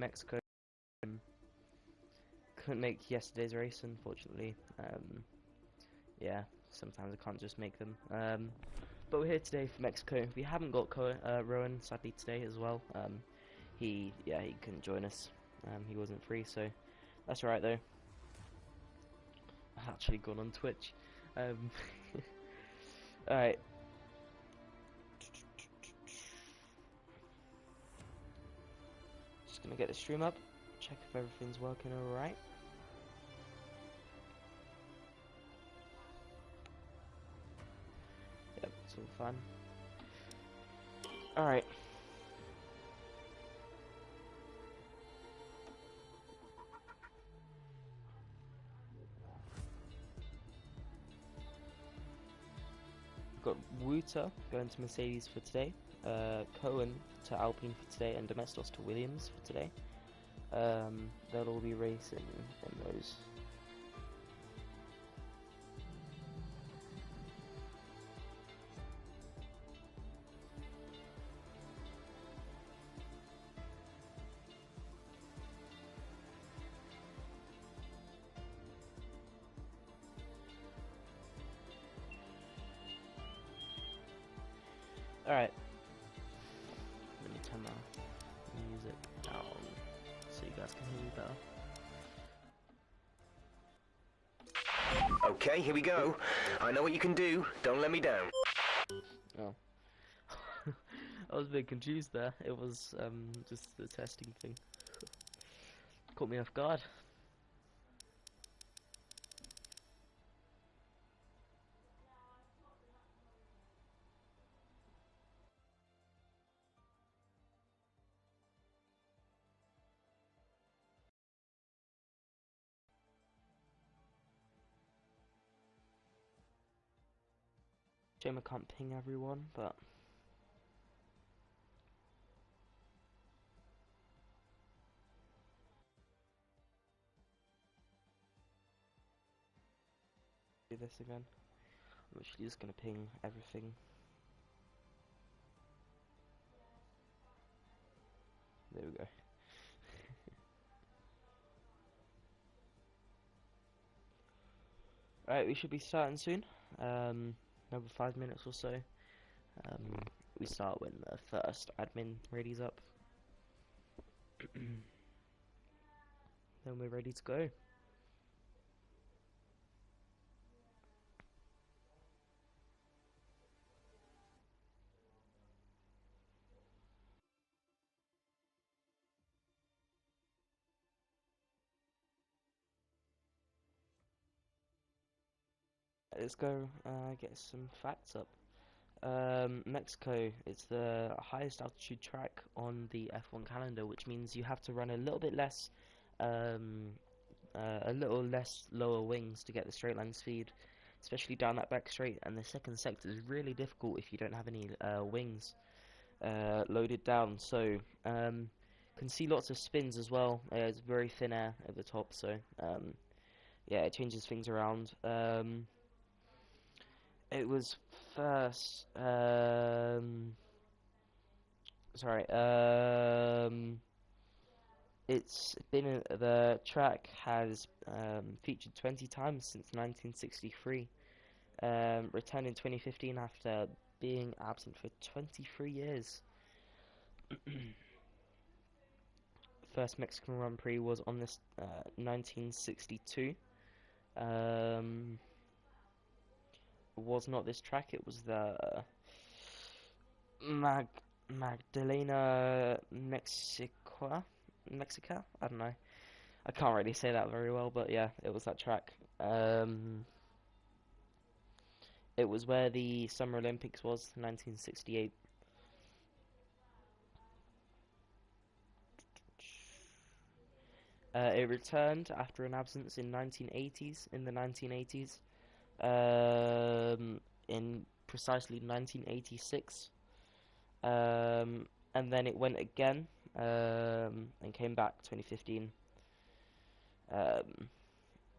Mexico. Couldn't make yesterday's race, unfortunately. Yeah, sometimes I can't just make them. But we're here today for Mexico. We haven't got Rowan, sadly, today as well. He couldn't join us. He wasn't free, so that's alright though. I've actually gone on Twitch. Alright. Just gonna get the stream up, check if everything's working alright. Yep, it's all fine. Alright. We've got Wuta going to Mercedes for today, Cohen to Alpine for today, and Domestos to Williams for today. They'll all be racing in those. Alright. Let me turn my music down so you guys can hear me better. Okay, here we go. I know what you can do. Don't let me down. Oh. I was a bit confused there. It was just the testing thing. Caught me off guard. Shame I can't ping everyone, but do this again. I'm actually just gonna ping everything. There we go. Alright, we should be starting soon. Another 5 minutes or so. We start when the first admin ready's up. Then we're ready to go. Let's go get some facts up. Mexico, it's the highest altitude track on the F1 calendar, which means you have to run a little bit less, lower wings to get the straight line speed, especially down that back straight. And the second sector is really difficult if you don't have any wings loaded down. So can see lots of spins as well. It's very thin air at the top, so yeah, it changes things around. It was first, sorry, it's been, the track has featured 20 times since 1963, returned in 2015 after being absent for 23 years. First Mexican Grand Prix was on this 1962. Was not this track, it was the Magdalena Mexica? I don't know. I can't really say that very well, but yeah, it was that track. It was where the Summer Olympics was, 1968. It returned after an absence in the 1980s. In precisely 1986, and then it went again, and came back 2015.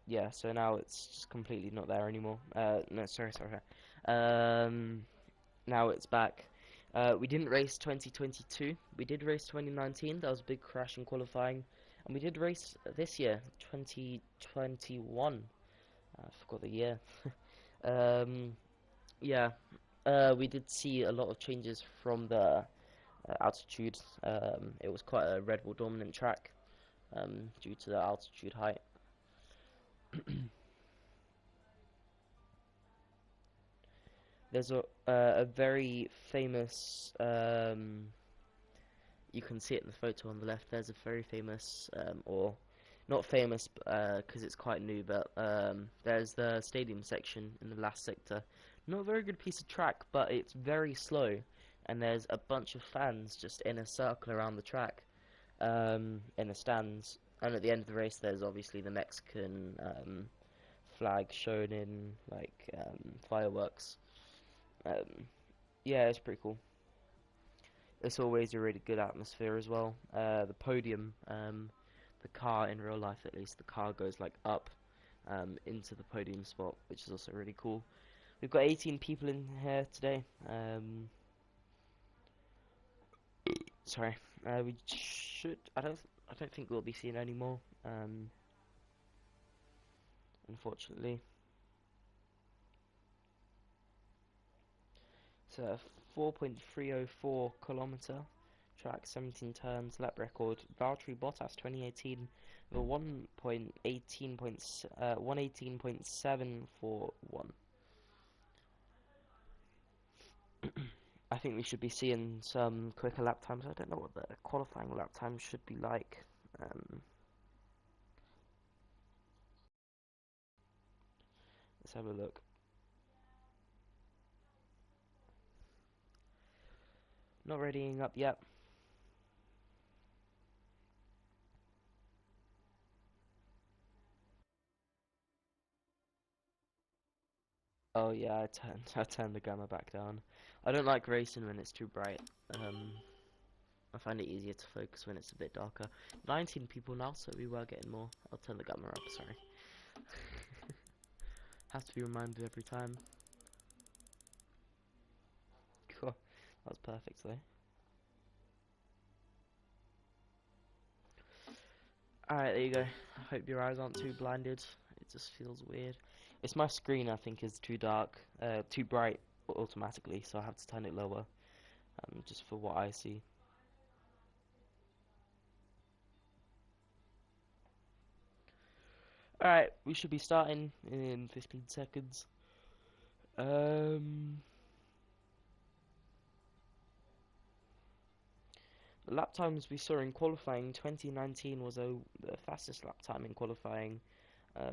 Yeah, so now it's just completely not there anymore. No, sorry. Now it's back. We didn't race 2022. We did race 2019. That was a big crash in qualifying, and we did race this year, 2021. I forgot the year. um, yeah, we did see a lot of changes from the altitude. It was quite a Red Bull dominant track due to the altitude height. There's a very famous you can see it in the photo on the left. There's a very famous or not famous because it's quite new, but there's the stadium section in the last sector. Not a very good piece of track, but it's very slow, and there's a bunch of fans just in a circle around the track in the stands. And at the end of the race, there's obviously the Mexican flag shown in like fireworks. Um, yeah, it's pretty cool. It's always a really good atmosphere as well. The podium, the car in real life at least, the car goes like up into the podium spot, which is also really cool. We've got 18 people in here today. Sorry, we should. I don't think we'll be seeing any more. Unfortunately. It's a 4.304 kilometer track, 17 turns, lap record. Valtteri Bottas 2018, the 118.741. I think we should be seeing some quicker lap times. I don't know what the qualifying lap time should be like. Let's have a look. Not readying up yet. Oh yeah, I turned the gamma back down. I don't like racing when it's too bright. I find it easier to focus when it's a bit darker. 19 people now, so we were getting more. I'll turn the gamma up, sorry. Have to be reminded every time. Cool. That was perfect though. Alright, there you go. I hope your eyes aren't too blinded. It just feels weird. It's my screen, I think, is too dark, too bright automatically, so I have to turn it lower, just for what I see. Alright, we should be starting in 15 seconds. The lap times we saw in qualifying 2019 was the fastest lap time in qualifying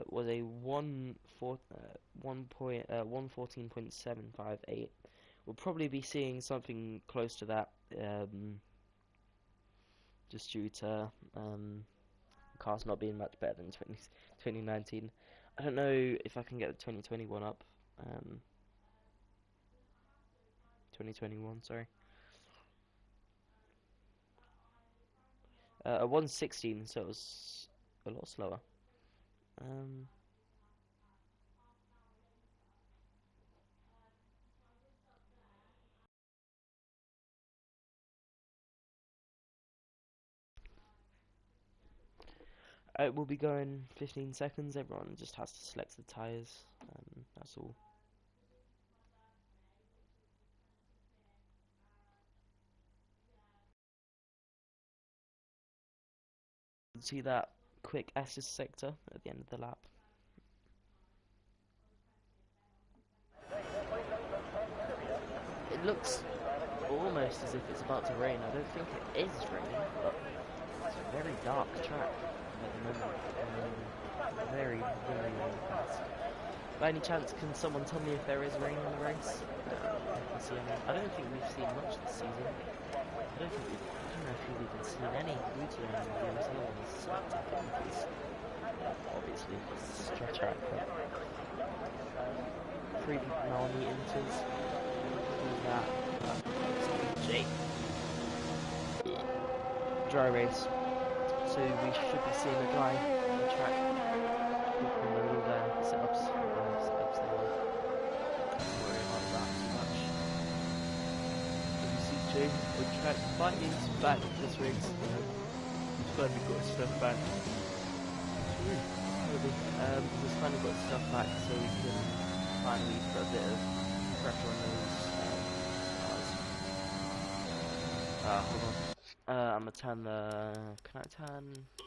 was a 114.758. We'll probably be seeing something close to that just due to cars not being much better than 2019. I don't know if I can get the 2021 up. 2021, sorry. A 116, so it was a lot slower. It will be going 15 seconds. Everyone just has to select the tyres. That's all. See that quick assist sector at the end of the lap. It looks almost as if it's about to rain. I don't think it is raining, but it's a very dark track at the moment. Very, very fast. By any chance, can someone tell me if there is rain in the race? I don't think we've seen much this season. I don't know if we've even seen any beauty on the other ones. Obviously, it's a track, but 3 people now on the inters. That. Dry race. So we should be seeing a dry track. People know all their setups they are. Don't worry about that too much. Jay on track. Lightning's back this race. He's finally got his stuff back. He's finally got his stuff back, so we can finally put a bit of pressure on those cars. Hold on. I'm gonna turn the. Can I turn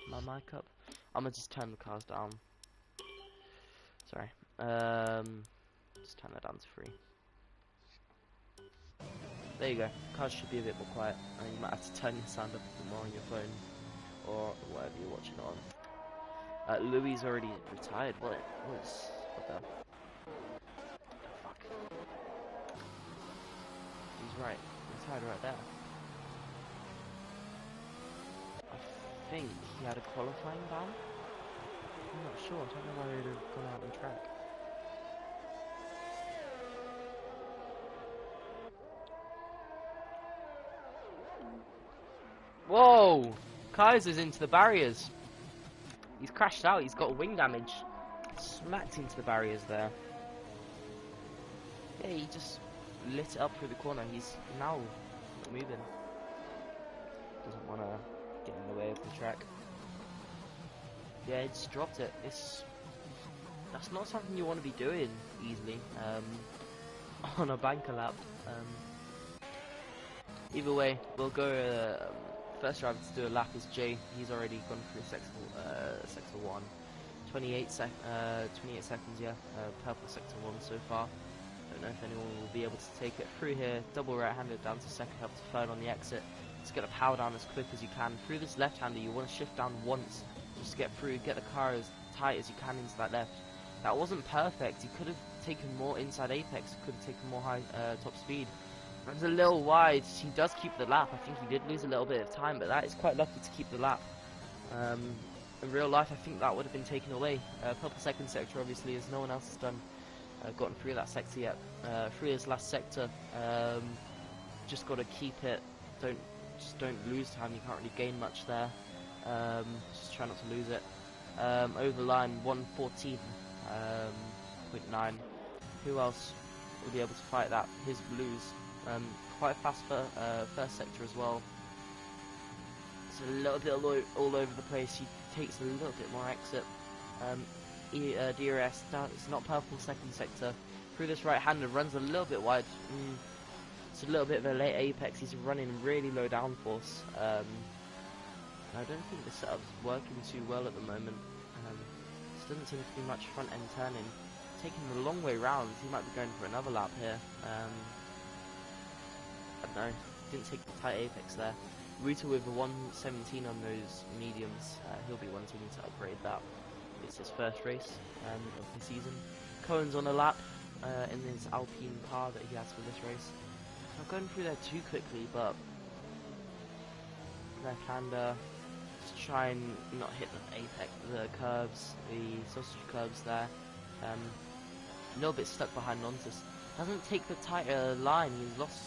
my mic up? I'm gonna just turn the cars down. Sorry. Just turn that down to 3. There you go. Cars should be a bit more quiet. You might have to turn your sound up a bit more on your phone or whatever you're watching on. Louis already retired. What the fuck? He's right. Retired right there. I think he had a qualifying ban. I'm not sure. I don't know why he would have gone out on track. Whoa! Kaiser's into the barriers. He's crashed out. He's got wing damage. Smacked into the barriers there. Yeah, he just lit it up through the corner. He's now not moving. Doesn't want to get in the way of the track. Yeah, he just dropped it. That's not something you want to be doing easily on a banker lap. Either way, we'll go. First driver to do a lap is Jay. He's already gone through sector 1. 28 seconds, yeah. Purple sector 1 so far. Don't know if anyone will be able to take it through here. Double right-handed down to second, up to third on the exit. Just get a power down as quick as you can. Through this left-hander, you want to shift down once. Just get through, get the car as tight as you can into that left. That wasn't perfect. He could have taken more inside apex. Could have taken more high top speed. Runs a little wide. He does keep the lap. I think he did lose a little bit of time, but that is quite lucky to keep the lap. In real life, I think that would have been taken away. Purple second sector, obviously, as no one else has done. Gotten through that sector yet. Through his last sector, just got to keep it. Don't lose time. You can't really gain much there. Just try not to lose it. Over the line, 1:14.9. Who else will be able to fight that? His blues. Quite fast for first sector as well. It's a little bit all over the place. He takes a little bit more exit. DRS, it's not purple second sector. Through this right-hander, runs a little bit wide. It's a little bit of a late apex. He's running really low downforce. I don't think the setup's working too well at the moment. There doesn't seem to be much front end turning. Taking the long way round. He might be going for another lap here. I don't know. Didn't take the tight apex there. Ruta with a 117 on those mediums. He'll be wanting to upgrade that. It's his first race of the season. Cohen's on a lap in his Alpine car that he has for this race. Not going through there too quickly, but left-hander, just try and not hit the apex, the curves, the sausage curves there. A little bit stuck behind Nontus. Doesn't take the tighter line. He's lost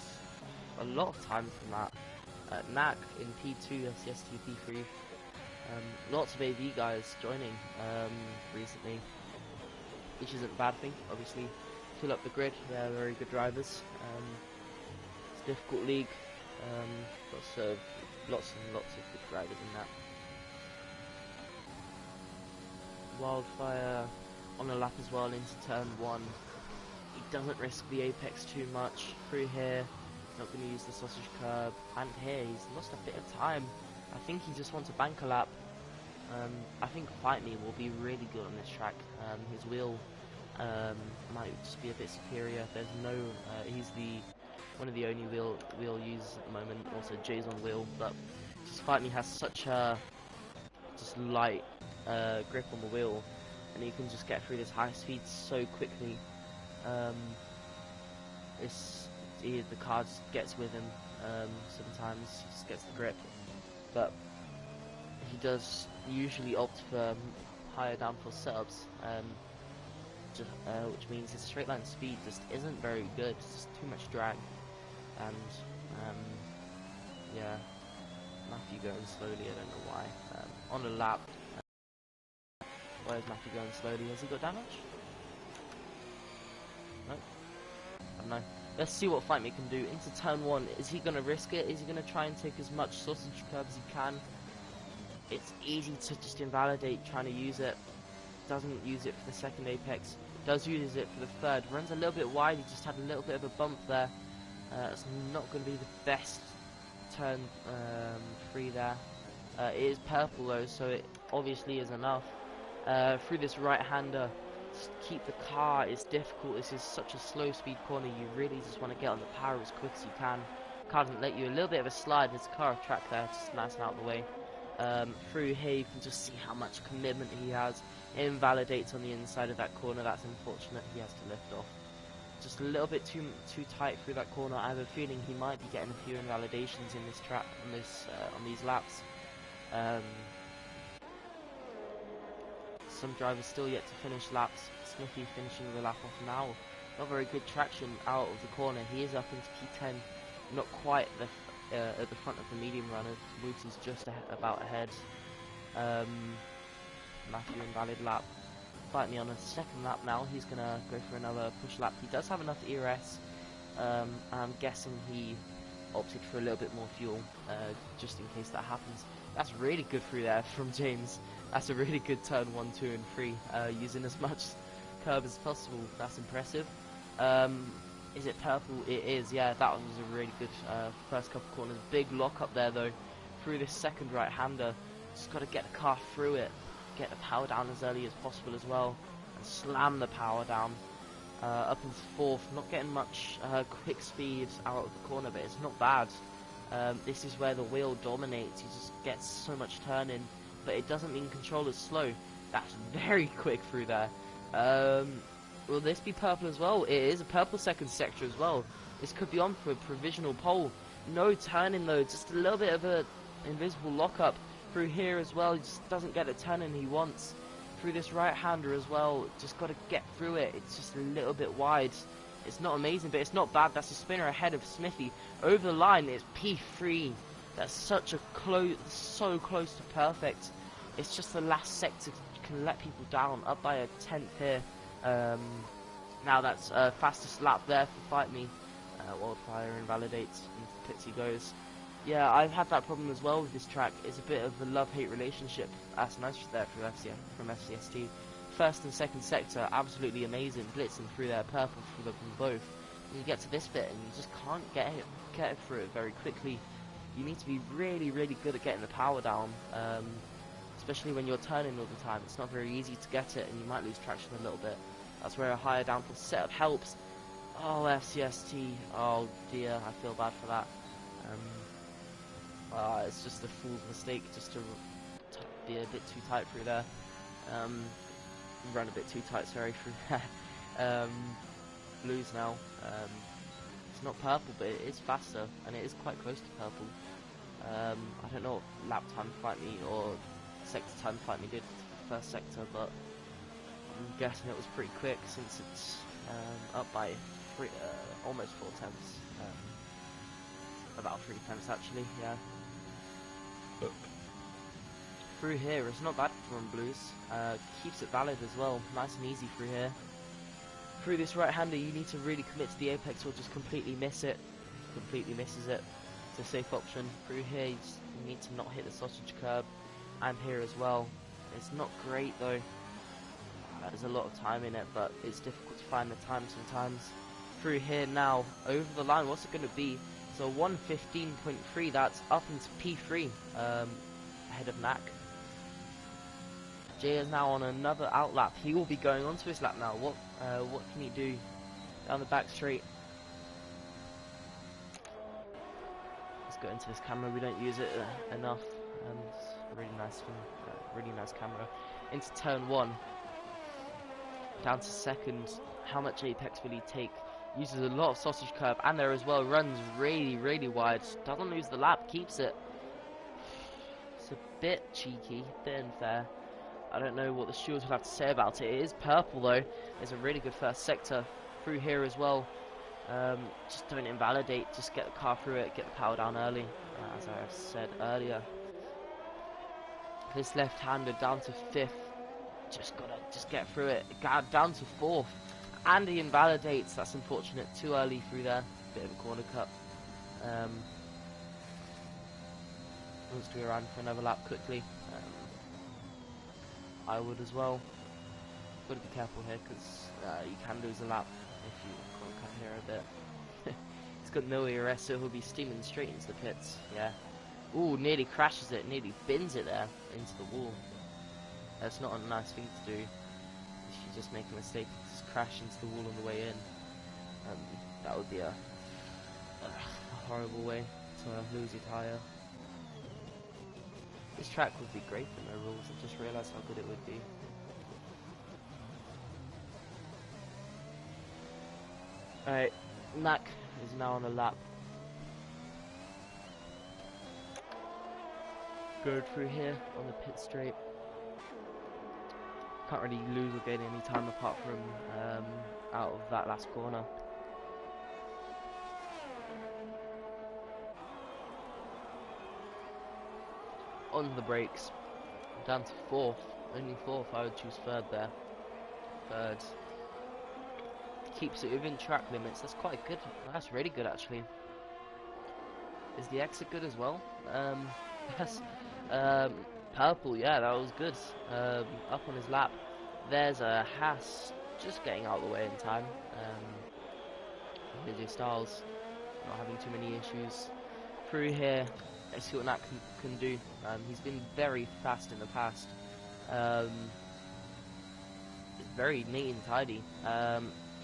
a lot of time from that. Knack in P2, SCST P3. Lots of AV guys joining recently, which isn't a bad thing, obviously. Fill up the grid, they're very good drivers. It's a difficult league, lots and lots of good drivers in that. Wildfire on a lap as well into turn 1. He doesn't risk the apex too much. Through here, not going to use the sausage curb, and here he's lost a bit of time. I think he just wants a banker lap. I think Fight Me will be really good on this track. His wheel might just be a bit superior. There's no, he's one of the only wheel users at the moment. Also Jay's on wheel, but just Fight Me has such a just light grip on the wheel, and he can just get through this high speed so quickly. The car just gets with him. Sometimes he just gets the grip, but he does usually opt for higher downforce setups, which means his straight line speed just isn't very good. It's just too much drag, and yeah, Matthew going slowly. I don't know why. On a lap, why is Matthew going slowly? Has he got damage? No, I don't know. Let's see what Fight Me can do. Into turn 1, is he going to risk it? Is he going to try and take as much sausage curb as he can? It's easy to just invalidate trying to use it. Doesn't use it for the second apex. Does use it for the third. Runs a little bit wide. He just had a little bit of a bump there. It's not going to be the best turn 3 there. It is purple though, so it obviously is enough. Through this right-hander, just keep the car. It's difficult. This is such a slow speed corner. You really just want to get on the power as quick as you can. Car doesn't let you. A little bit of a slide. There's a car off track there, just nice and out of the way. Through here, you can just see how much commitment he has. It invalidates on the inside of that corner. That's unfortunate. He has to lift off. Just a little bit too tight through that corner. I have a feeling he might be getting a few invalidations in this track, on these laps. Some drivers still yet to finish laps. Smithy finishing the lap off now. Not very good traction out of the corner. He is up into P10, not quite at the front of the medium runner. Wooten's just about ahead. Matthew invalid lap. Fight Me on a second lap now. He's gonna go for another push lap. He does have enough ERS. I'm guessing he opted for a little bit more fuel, just in case that happens. That's really good through there from James. That's a really good turn 1, 2, and 3, using as much curb as possible. That's impressive. Is it purple? It is, yeah, that was a really good first couple corners. Big lock up there though, through this second right-hander. Just got to get the car through it, get the power down as early as possible as well, and slam the power down. Up into fourth, not getting much quick speed out of the corner, but it's not bad. This is where the wheel dominates. You just get so much turning, but it doesn't mean control is slow. That's very quick through there. Will this be purple as well? It is a purple second sector as well. This could be on for a provisional pole. No turning though, just a little bit of a invisible lockup through here as well. He just doesn't get the turning he wants. Through this right-hander as well, just got to get through it. It's just a little bit wide. It's not amazing, but it's not bad. That's a spinner ahead of Smithy. Over the line, it's P3. That's such a so close to perfect. It's just the last sector can let people down. Up by a 10th here. Now that's fastest lap there for Fight Me. Wildfire invalidates, into pits he goes. Yeah, I've had that problem as well with this track. It's a bit of a love-hate relationship. That's nice there from FCST. First and second sector, absolutely amazing. Blitzing through there, purple through them both. And you get to this bit and you just can't get it through it very quickly. You need to be really, really good at getting the power down, especially when you're turning all the time. It's not very easy to get it, and you might lose traction a little bit. That's where a higher downforce setup helps. Oh, FCST. Oh dear, I feel bad for that. It's just a fool's mistake just to be a bit too tight through there. Run a bit too tight, sorry, through there. Blues now. It's not purple, but it is faster, and it is quite close to purple. I don't know what lap time Fight Me or sector time Fight Me did for the first sector, but I'm guessing it was pretty quick since it's up by almost 4 tenths. About 3 tenths actually, yeah. Through here, it's not bad from Blues. Keeps it valid as well. Nice and easy through here. Through this right-hander, you need to really commit to the apex or just completely miss it. Completely misses it. It's a safe option. Through here, you need to not hit the sausage curb. And here as well. It's not great though. There's a lot of time in it, but it's difficult to find the time sometimes. Through here now, over the line, what's it going to be? So 1:15.3, that's up into P3, ahead of Mac. Jay is now on another outlap. He will be going on to his lap now. What can he do down the back straight? Let's go into this camera. We don't use it enough. It's a really nice camera. Into turn 1. Down to second. How much apex will he take? Uses a lot of sausage curb, and there as well, runs really, really wide. Doesn't lose the lap, keeps it. It's a bit cheeky, a bit unfair. I don't know what the stewards would have to say about it. It is purple though. There's a really good first sector through here as well. Just don't invalidate, just get the car through it, get the power down early, as I have said earlier. This left-hander down to 5th. Just gotta get through it. Down to 4th. And he invalidates. That's unfortunate. Too early through there. Bit of a corner cut. Wants to go around for another lap quickly. I would as well. Got to be careful here because you can lose a lap if you corner cut here a bit. He's got no ERS, so he'll be steaming straight into the pits. Yeah. Ooh, nearly crashes it. Nearly bins it there into the wall. That's not a nice thing to do. If you just make a mistake, just crash into the wall on the way in. That would be a horrible way to lose your tyre. This track would be great for no rules. I just realised how good it would be. Alright, Mac is now on a lap. Going through here on the pit straight. Can't really lose or gain any time apart from out of that last corner. On the brakes, down to 4th, only 4th. I would choose 3rd there. 3rd keeps it within track limits. That's quite good. That's really good actually. Is the exit good as well? Yes. Purple, yeah, that was good. Up on his lap. There's a Haas just getting out of the way in time. AJ Styles not having too many issues. Through here, let's see what Nat can do. He's been very fast in the past. Very neat and tidy.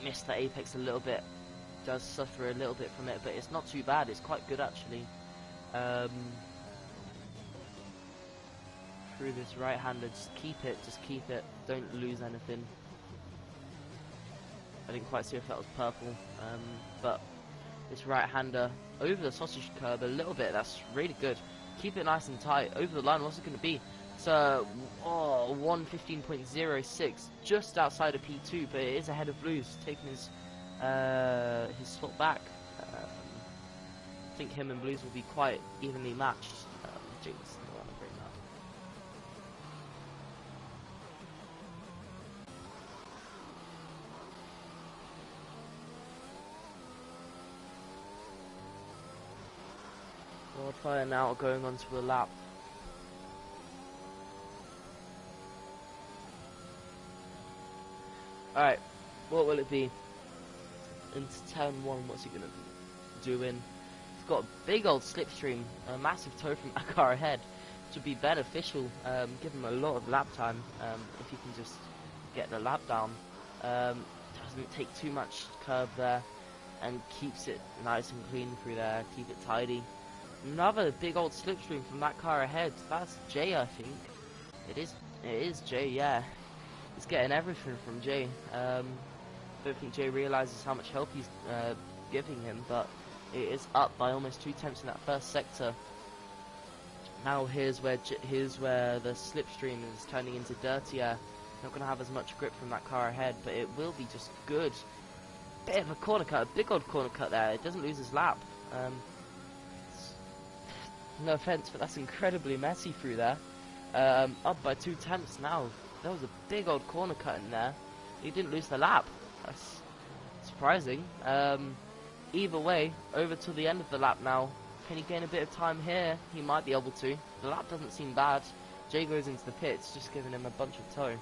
Missed the apex a little bit. Does suffer a little bit from it, but it's not too bad. It's quite good actually. Through this right-hander, just keep it. Don't lose anything. I didn't quite see if that was purple, but this right-hander over the sausage curb a little bit. That's really good. Keep it nice and tight. Over the line, what's it going to be? It's 1:15.06, just outside of P2, but it is ahead of Blues, taking his slot back. I think him and Blues will be quite evenly matched. James, don't want to bring that. Wildfire now going on to a lap. Alright, what will it be? Into turn 1, what's he going to do in? He's got a big old slipstream, a massive toe from that car ahead, which would be beneficial, give him a lot of lap time, if he can just get the lap down. Doesn't take too much curb there, and keeps it nice and clean through there, keep it tidy. Another big old slipstream from that car ahead. That's Jay, I think. It is Jay, yeah. He's getting everything from Jay. Don't think Jay realizes how much help he's giving him, but it is up by almost 2 tenths in that first sector. Now here's where the slipstream is turning into dirtier. Not going to have as much grip from that car ahead, but it will be just good. Bit of a corner cut, a big old corner cut there. It doesn't lose his lap. No offense, but that's incredibly messy through there. Up by 2 tenths now. There was a big old corner cut in there. He didn't lose the lap. That's surprising. Either way, over to the end of the lap now. Can he gain a bit of time here? He might be able to. The lap doesn't seem bad. Jay goes into the pits, just giving him a bunch of toe.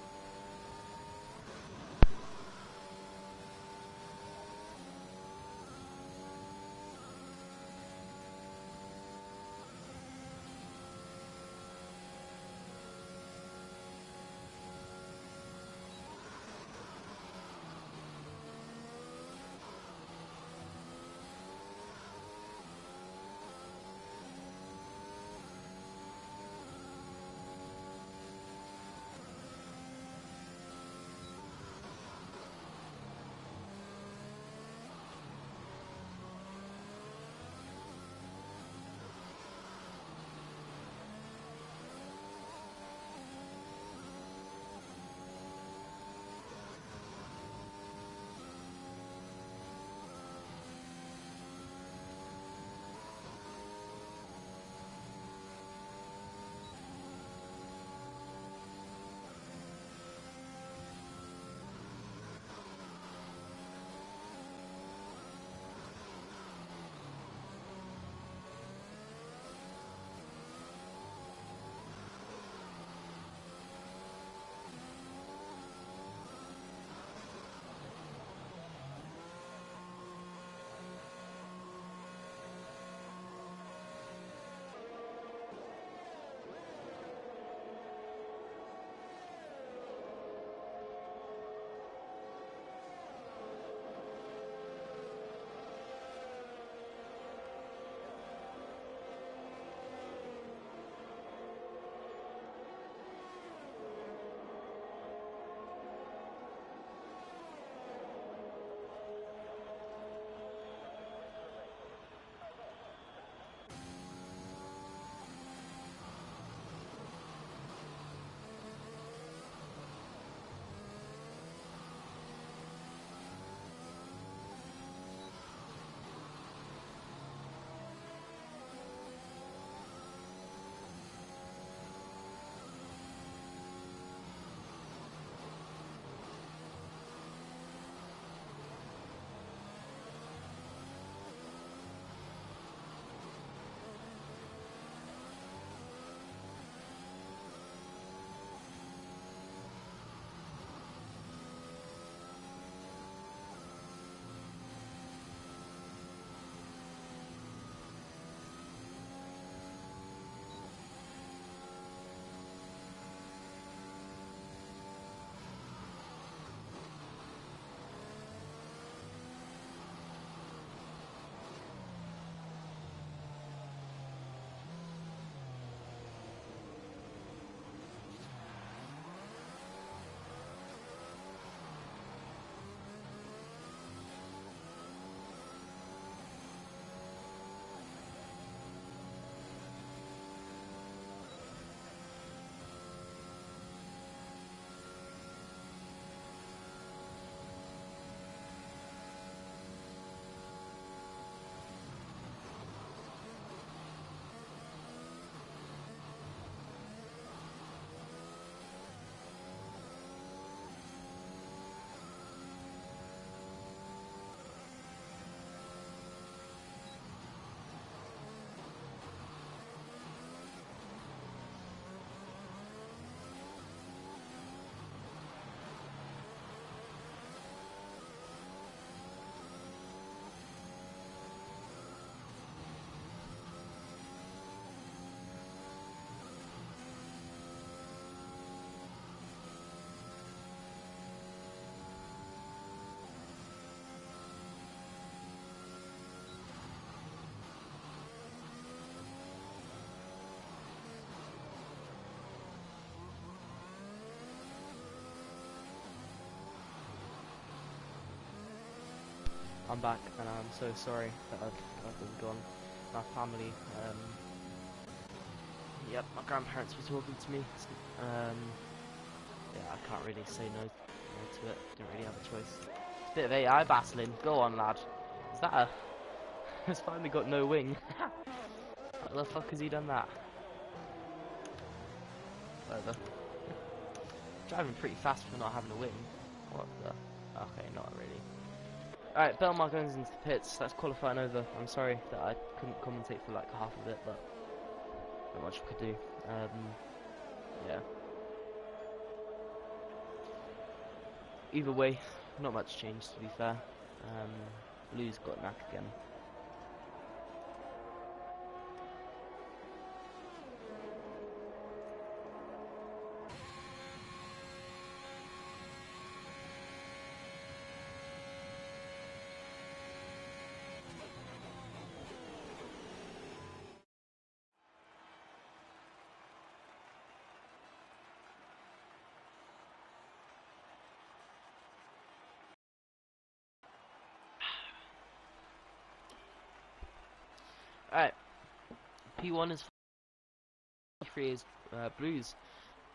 I'm back, and I'm so sorry that I've been gone. My family, yep, my grandparents were talking to me. Yeah, I can't really say no to it. Don't really have a choice. It's a bit of AI battling. Go on, lad. Is that a? It's finally got no wing. How the fuck has he done that? Whatever. Driving pretty fast for not having a wing. What the? Okay, not really. Alright, Belmar goes into the pits. That's qualifying over. I'm sorry that I couldn't commentate for like half of it, but not much I could do. Yeah. Either way, not much changed to be fair. Blue's got knack again. Alright, P1 is 3 is Blues.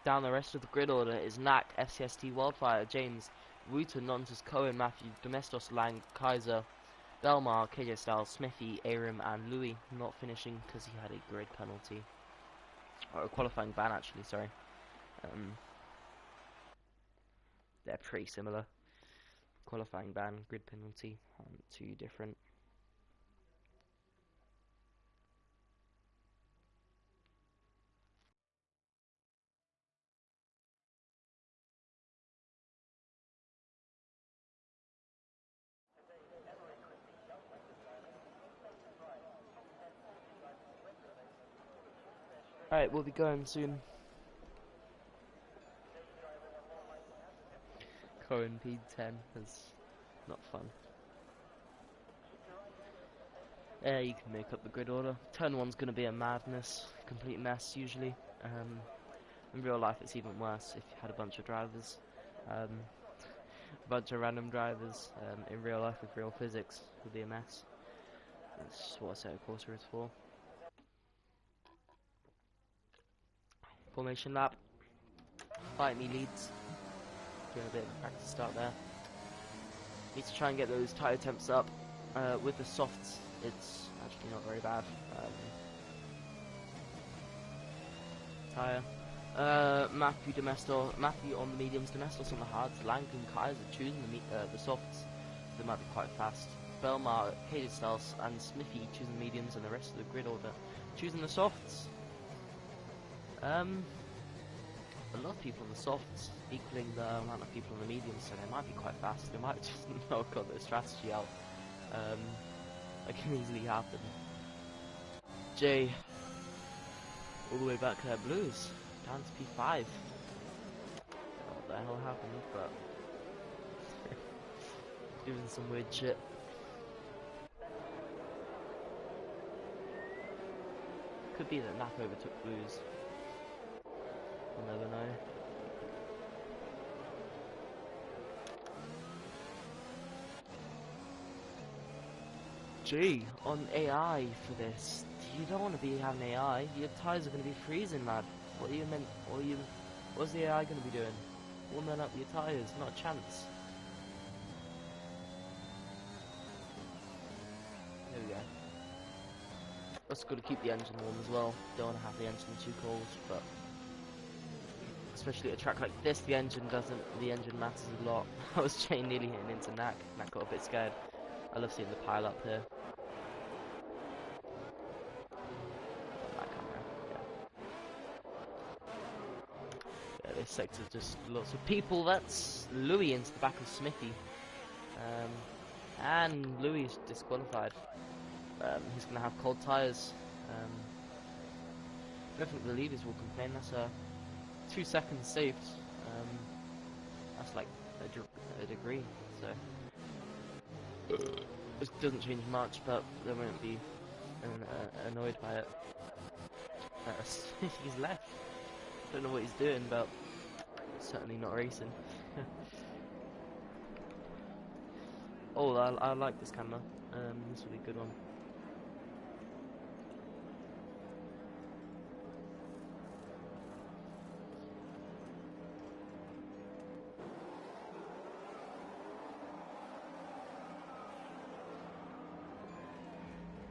Down the rest of the grid order is Knack, FCST, Wildfire, James, Ruta, Nontus, Cohen, Matthew, Domestos, Lang, Kaiser, Belmar, KJ Styles, Smithy, Aram, and Louis. Not finishing because he had a grid penalty. Or a qualifying ban, actually, sorry. They're pretty similar. Qualifying ban, grid penalty, two different. Alright, we'll be going soon. Cohen P10 is not fun. Yeah, you can make up the grid order. Turn 1's going to be a madness, complete mess usually. In real life it's even worse if you had a bunch of drivers. A bunch of random drivers. In real life with real physics it would be a mess. That's just what a set of quarter is for. Formation lap. Fight me leads. Doing a bit of a practice start there. Need to try and get those tyre temps up. With the softs, it's actually not very bad. Tyre. Matthew on the mediums, Domestos on the hards, Lang and Kaiser choosing the softs. They might be quite fast. Belmar, KJ Styles, and Smithy choosing the mediums, and the rest of the grid order choosing the softs. A lot of people on the softs equaling the amount of people on the mediums, so they might be quite fast. They might just not have got their strategy out. That can easily happen. Jay, all the way back there, Blues, down to P5. I don't know what the hell happened, but doing some weird shit. Could be that Knack overtook Blues. We'll never know. Gee, on AI for this, you don't want to be having AI. Your tyres are going to be freezing, lad. What's the AI going to be doing? Warming up your tyres, not a chance. There we go. Also got to keep the engine warm as well. Don't want to have the engine too cold, but especially at a track like this, the engine matters a lot. I was nearly hitting into Knack. Knack got a bit scared. I love seeing the pile up here. That camera, yeah, this sector just lots of people. That's Louis into the back of Smithy, and Louis is disqualified. He's gonna have cold tyres. I don't think the leaders will complain. That's 2 seconds saved. That's like a degree, so it doesn't change much, but they won't be annoyed by it. He's left. Don't know what he's doing, but certainly not racing. Oh, I like this camera. This will be a good one.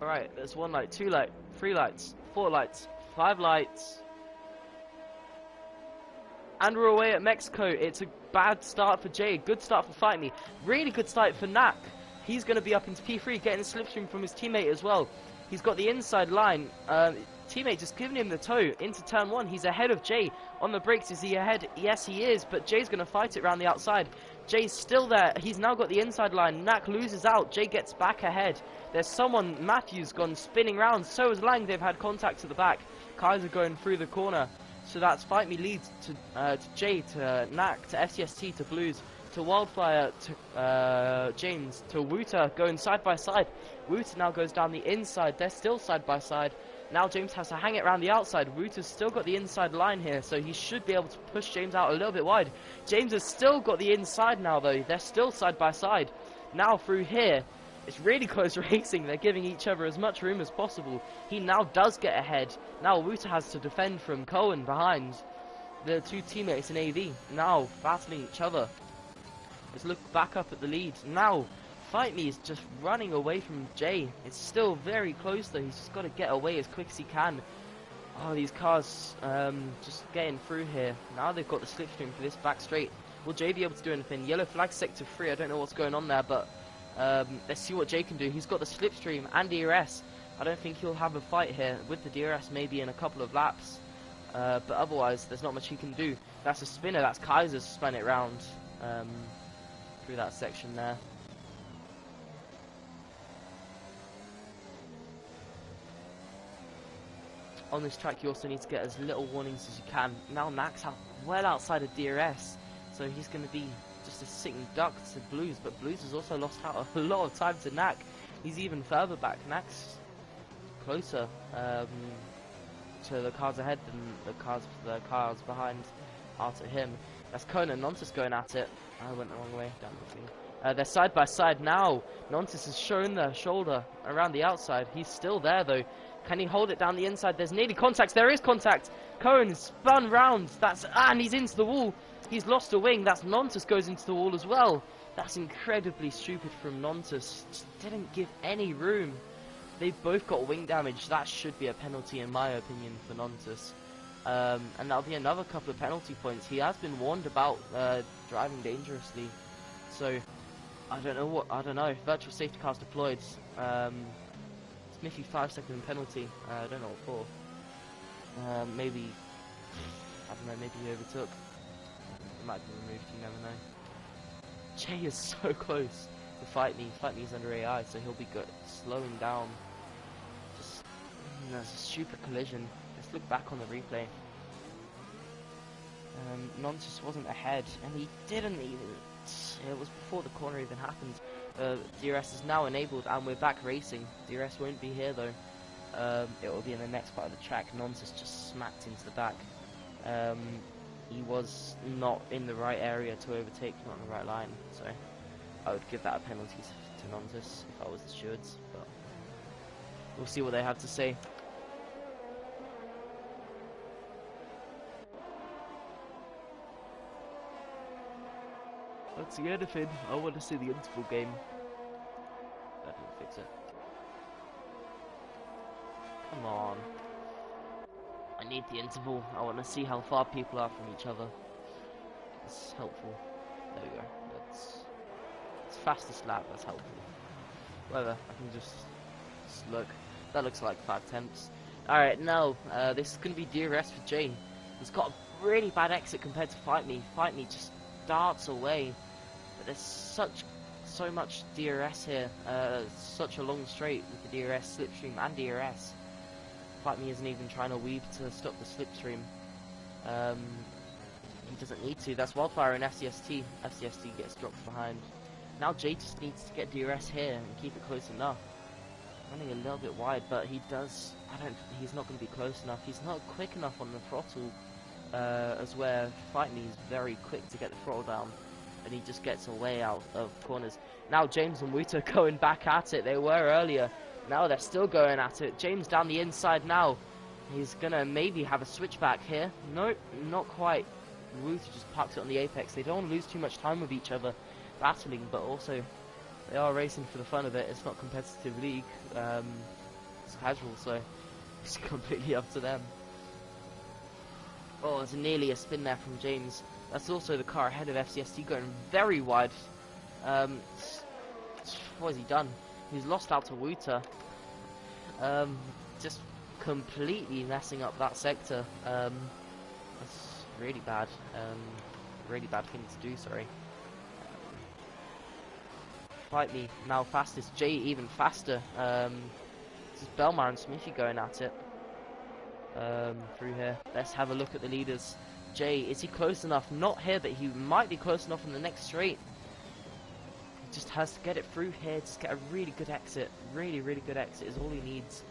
Alright, there's 1 light, 2 light, 3 lights, 4 lights, 5 lights. And we're away at Mexico. It's a bad start for Jay. Good start for Fight Me. Really good start for Nak. He's going to be up into P3, getting a slipstream from his teammate as well. He's got the inside line. Teammate just giving him the toe into turn 1. He's ahead of Jay. On the brakes, is he ahead? Yes, he is. But Jay's going to fight it around the outside. Jay's still there. He's now got the inside line. Nak loses out. Jay gets back ahead. There's someone, Matthews, gone spinning round. So is Lang. They've had contact to the back. Kaiser going through the corner. So that's Fight Me leads to Jay, to Nak, to FCST, to Blues, to Wildfire, to James, to Wooter, going side by side. Wooter now goes down the inside. They're still side by side. Now James has to hang it around the outside. Wooter's still got the inside line here, so he should be able to push James out a little bit wide. James has still got the inside now, though. They're still side by side. Now through here, it's really close racing. They're giving each other as much room as possible. He now does get ahead. Now Wooter has to defend from Cohen behind. The two teammates in AV now battling each other. Let's look back up at the lead. Now, Fight Me is just running away from Jay. It's still very close though. He's just got to get away as quick as he can. Oh, these cars just getting through here. Now they've got the slipstream for this back straight. Will Jay be able to do anything? Yellow flag sector 3. I don't know what's going on there, but let's see what Jay can do. He's got the slipstream and DRS. I don't think he'll have a fight here with the DRS, maybe in a couple of laps. But otherwise, there's not much he can do. That's a spinner. That's Kaiser spun it round through that section there. On this track, you also need to get as little warnings as you can. Now Nak's out well outside of DRS, so he's going to be just a sitting duck to Blues. But Blues has also lost out a lot of time to Nak. He's even further back. Nak's closer to the cars ahead than the cars behind are to him. That's Conan and Nontus going at it. I went the wrong way. They're side by side now. Nontus has shown the shoulder around the outside. He's still there though. Can he hold it down the inside? There's nearly contact. There is contact. Cohen spun round. And he's into the wall. He's lost a wing. That's Nontus goes into the wall as well. That's incredibly stupid from Nontus. Just didn't give any room. They've both got wing damage. That should be a penalty in my opinion for Nontus. And that'll be another couple of penalty points. He has been warned about driving dangerously. So I don't know. Virtual safety cars deployed. Smithy 5-second penalty. I don't know what for. Maybe I don't know. Maybe he overtook. It might be removed. You never know. Jay is so close to Fight Me. Fight Me is under AI, so he'll be good. Slowing down. Just there's a stupid collision. Let's look back on the replay. Nonsus wasn't ahead, and he didn't even. It was before the corner even happened. DRS is now enabled, and we're back racing. DRS won't be here though. It will be in the next part of the track. Nonsus just smacked into the back. He was not in the right area to overtake, not in the right line. So I would give that a penalty to Nonsus if I was the stewards. But we'll see what they have to say. Let's see anything. I want to see the interval game. That didn't fix it. Come on. I need the interval. I want to see how far people are from each other. It's helpful. There we go. It's fastest lap. That's helpful. Whatever. I can just look. That looks like 5 attempts. Alright, now this is going to be DRS for Jay. He's got a really bad exit compared to Fight Me. Fight Me just darts away, but there's so much DRS here, such a long straight with the DRS, slipstream and DRS. Fight Me isn't even trying to weave to stop the slipstream. He doesn't need to. That's Wildfire and FCST. FCST gets dropped behind. Now Jay just needs to get DRS here and keep it close enough. Running a little bit wide, but he does. He's not going to be close enough. He's not quick enough on the throttle. As where Fight Me is very quick to get the throttle down. and he just gets away out of corners. Now James and Wuta going back at it. They were earlier. Now they're still going at it. James down the inside now. He's gonna maybe have a switchback here. Nope, not quite. Wuta just parks it on the apex. They don't want to lose too much time with each other battling, but also they are racing for the fun of it. It's not competitive league. It's casual, so it's completely up to them. Oh, there's nearly a spin there from James. That's also the car ahead of FCST going very wide. What has he done? He's lost out to Wuta. Just completely messing up that sector. That's really bad. Really bad thing to do, sorry. Fight me, now fastest. Jay even faster. This is Belmar and Smithy going at it. Through here. Let's have a look at the leaders. Jay, is he close enough? Not here, but he might be close enough in the next straight. He just has to get it through here, just get a really good exit. Really, really good exit is all he needs.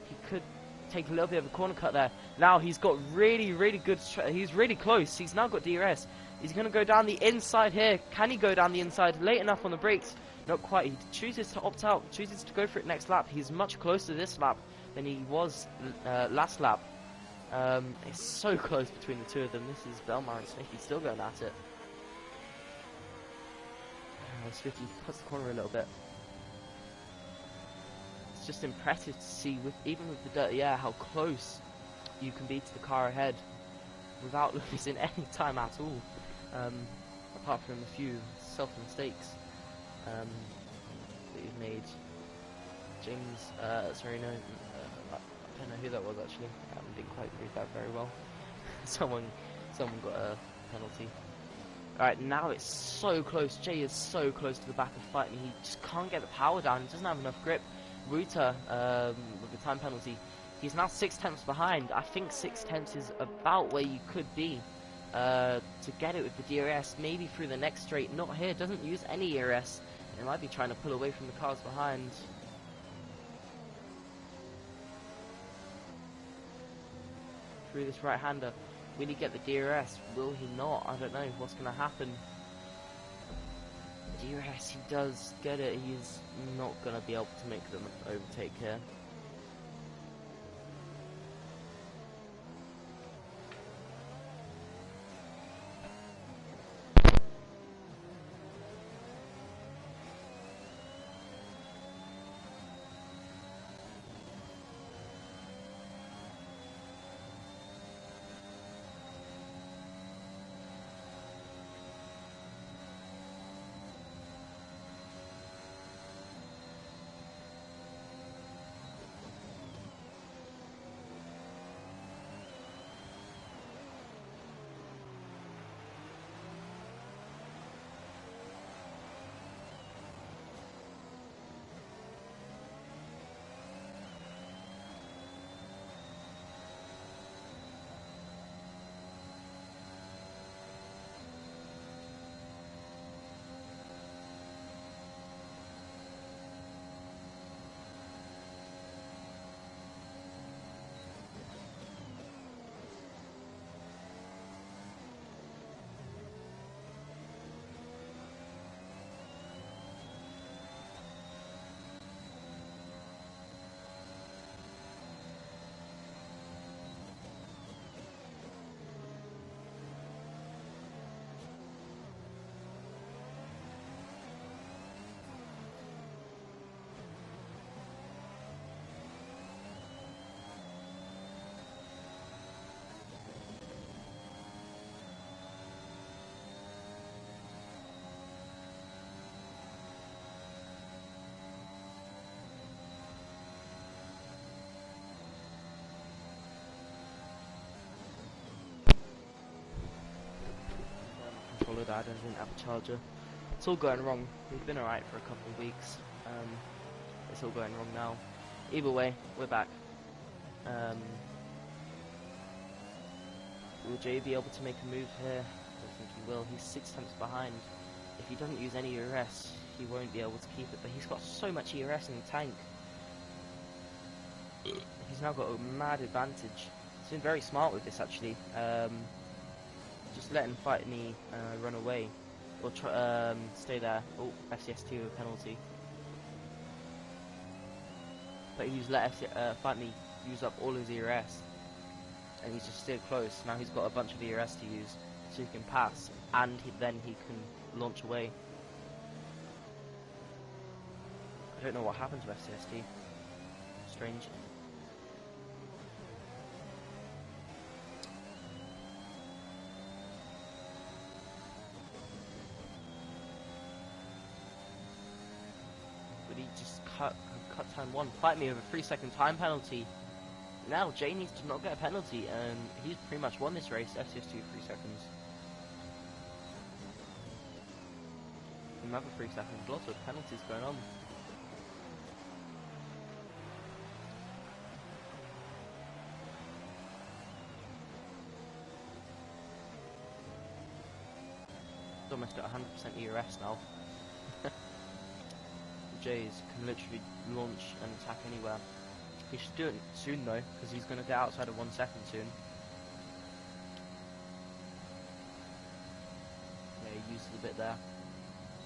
He could take a little bit of a corner cut there. Now he's got really, really good, he's really close. He's now got DRS. He's going to go down the inside here. Can he go down the inside late enough on the brakes? Not quite. He chooses to opt out, chooses to go for it next lap. He's much closer this lap than he was last lap. It's so close between the two of them. This is Belmar and Smithy still going at it. Smithy puts the corner a little bit. It's just impressive to see, even with the dirty air, how close you can be to the car ahead without losing any time at all. Apart from a few self-mistakes that you've made. James, sorry, no, I don't know who that was actually. Didn't quite read that very well. someone got a penalty. Alright, now it's so close. Jay is so close to the back of the fight, and he just can't get the power down. He doesn't have enough grip. Wuta, with the time penalty, he's now 6 tenths behind. I think 6 tenths is about where you could be to get it with the DRS. Maybe through the next straight. Not here. Doesn't use any ERS. It might be trying to pull away from the cars behind. Through this right-hander. Will he get the DRS? Will he not? I don't know. What's going to happen? DRS, he does get it. He's not going to be able to make them overtake here. Followed that, I didn't have a charger. It's all going wrong. We've been alright for a couple of weeks. It's all going wrong now. Either way, we're back. Will Jay be able to make a move here? I don't think he will. He's 6 tenths behind. If he doesn't use any ERS, he won't be able to keep it. But he's got so much ERS in the tank. He's now got a mad advantage. He's been very smart with this actually. Just letting Fight Me run away Or stay there. Oh, FCST with a penalty. But he's let Fight Me use up all his ERS. And he's just still close. Now he's got a bunch of ERS to use, so he can pass. And then he can launch away. I don't know what happened to FCST. Strange. But he just cut time 1. Fight Me with a 3-second time penalty. Now Jay needs to not get a penalty, and he's pretty much won this race. FCS 2 3 seconds. Another 3 seconds. Lots of penalties going on. He's almost at 100% ERS now. Jays can literally launch and attack anywhere. He should do it soon though, because he's going to get outside of 1 second soon. Yeah, he used it a bit there,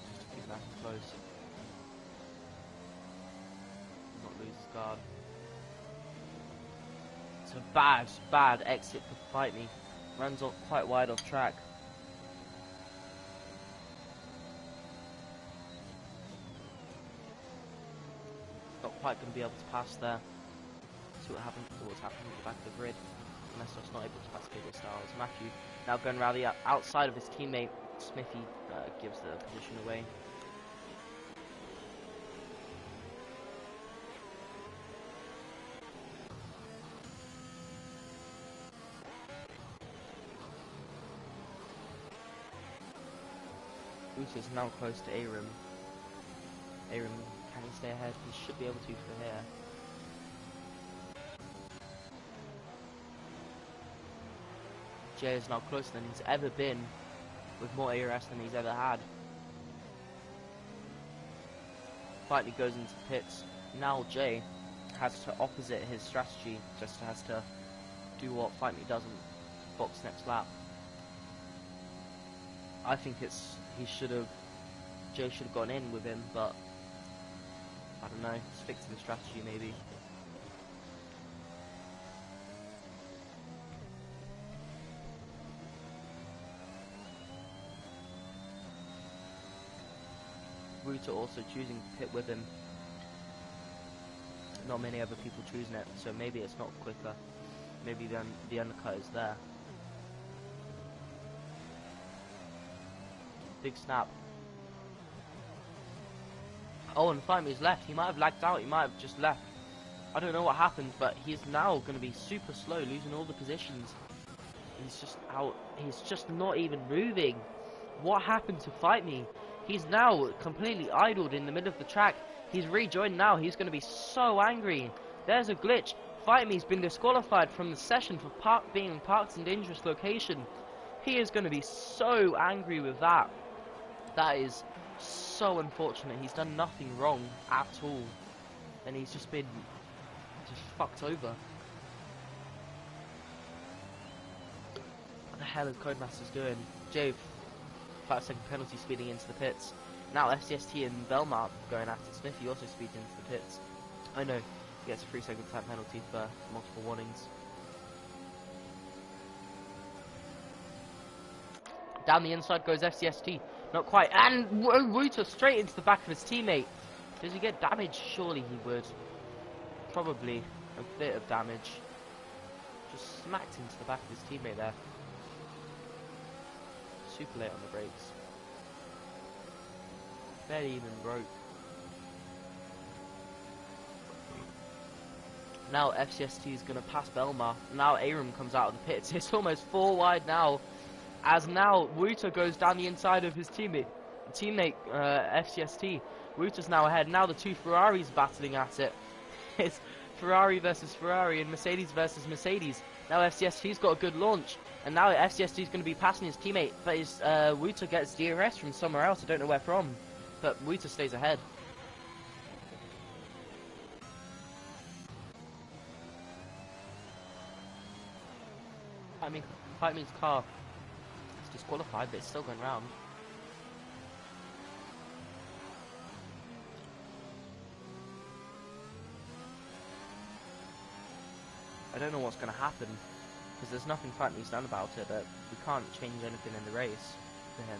just to keep nice and close. Not lose his guard. It's a bad exit for Fight Me. Runs off quite wide off track. Not quite going to be able to pass there. See what's happening at the back of the grid. Mestos not able to pass Cable Styles. Matthew now going around the outside of his teammate. Smithy gives the position away. Bruce is now close to Aram. Aram, can he stay ahead? He should be able to for here. Jay is now closer than he's ever been, with more ARS than he's ever had. Fight Me goes into pits. Now Jay has to opposite his strategy, just has to do what Fight Me doesn't, box next lap. I think Jay should have gone in with him, but I don't know, stick to the strategy maybe. Ruta also choosing to pit with him. Not many other people choosing it, so maybe it's not quicker. Maybe the undercut is there. Big snap. Oh, and Fight Me's left. He might have lagged out. He might have just left. I don't know what happened, but he's now going to be super slow, losing all the positions. He's just out. He's just not even moving. What happened to Fight Me? He's now completely idled in the middle of the track. He's rejoined now. He's going to be so angry. There's a glitch. Fight Me's been disqualified from the session for being parked in dangerous location. He is going to be so angry with that. That is so unfortunate. He's done nothing wrong at all, and he's just been fucked over. What the hell is Codemasters doing? Jave, 5-second penalty speeding into the pits. Now FCST and Belmar going after Smithy, also speeding into the pits. I know, he gets a 3-second time penalty for multiple warnings. Down the inside goes FCST. Not quite. And Ruta straight into the back of his teammate. Does he get damage? Surely he would. Probably a bit of damage. Just smacked into the back of his teammate there. Super late on the brakes. Barely even broke. Now FCST is going to pass Belmar. Now Aram comes out of the pits. It's almost 4 wide now. As now Ruta goes down the inside of his teammate FCST. Ruta's now ahead. Now the two Ferraris battling at it. It's Ferrari versus Ferrari and Mercedes versus Mercedes. Now FCST's got a good launch, and now FCST's going to be passing his teammate, but his Ruta gets DRS from somewhere else. I don't know where from, but Ruta stays ahead. Fight Me's car is disqualified, but it's still going round. I don't know what's going to happen, because there's nothing Fightme's done about it, that we can't change anything in the race for him.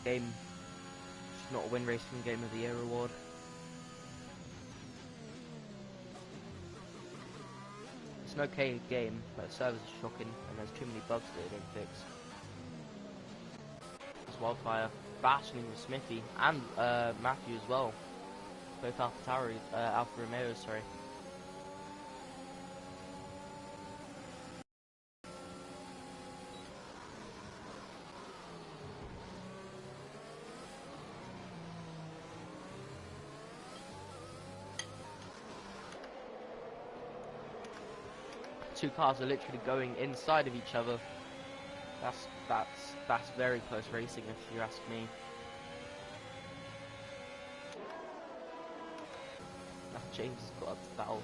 Game, just not a win racing game of the year award. It's an okay game, but the servers are shocking and there's too many bugs that they don't fix. There's Wildfire battling with Smithy and Matthew as well. Both Alfa Romeo, sorry. Two cars are literally going inside of each other. That's very close racing, if you ask me. Now James has got up to battle.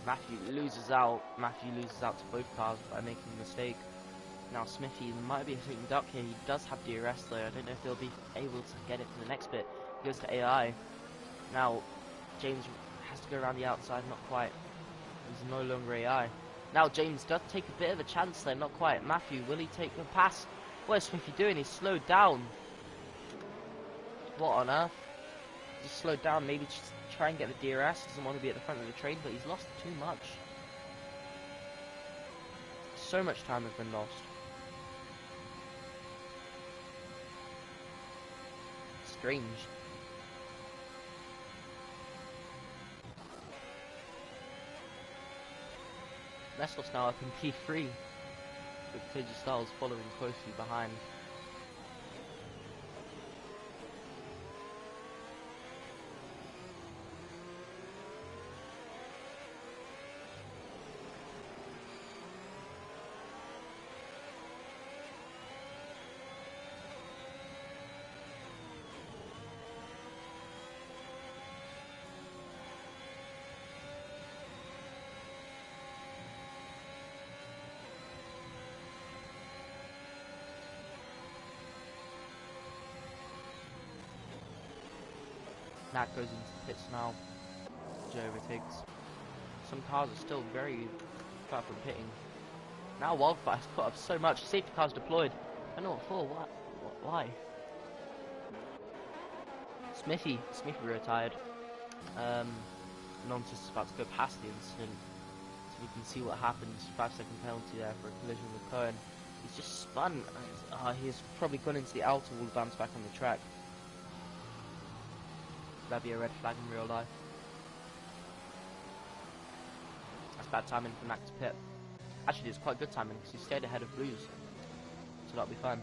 Matthew loses out to both cars by making a mistake. Now Smithy might be a sitting duck here. He does have DRS though. I don't know if he'll be able to get it for the next bit. He goes to AI. Now James has to go around the outside, not quite. He's no longer AI. Now James does take a bit of a chance there, not quite. Matthew, will he take the pass? What is Smithy doing? He's slowed down. What on earth? Just slowed down, maybe just try and get the DRS. Doesn't want to be at the front of the train, but he's lost too much. So much time has been lost. Strange. Vestos now up in P3, with Clear Styles following closely behind. Nat goes into the pits now. Joe overtakes. Some cars are still very far from pitting. Now Wildfire's put up so much. Safety cars deployed. I don't know what for. Why? Smithy retired. Nonsense is about to go past the incident, so we can see what happens. 5-second penalty there for a collision with Cohen. He's just spun. He's probably gone into the outer wall, bounce back on the track. That'd be a red flag in real life. That's bad timing for Max to pit. Actually, it's quite good timing because he stayed ahead of Blues, so that'll be fun.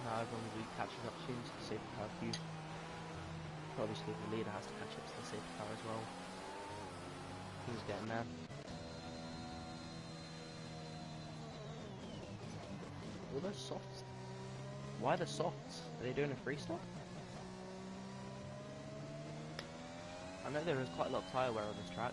Now everyone will be catching up soon to the safety car queue. Obviously the leader has to catch up to the safety car as well. He's getting there. All those softs. Why the softs? Are they doing a free stop? I know there is quite a lot of tyre wear on this track.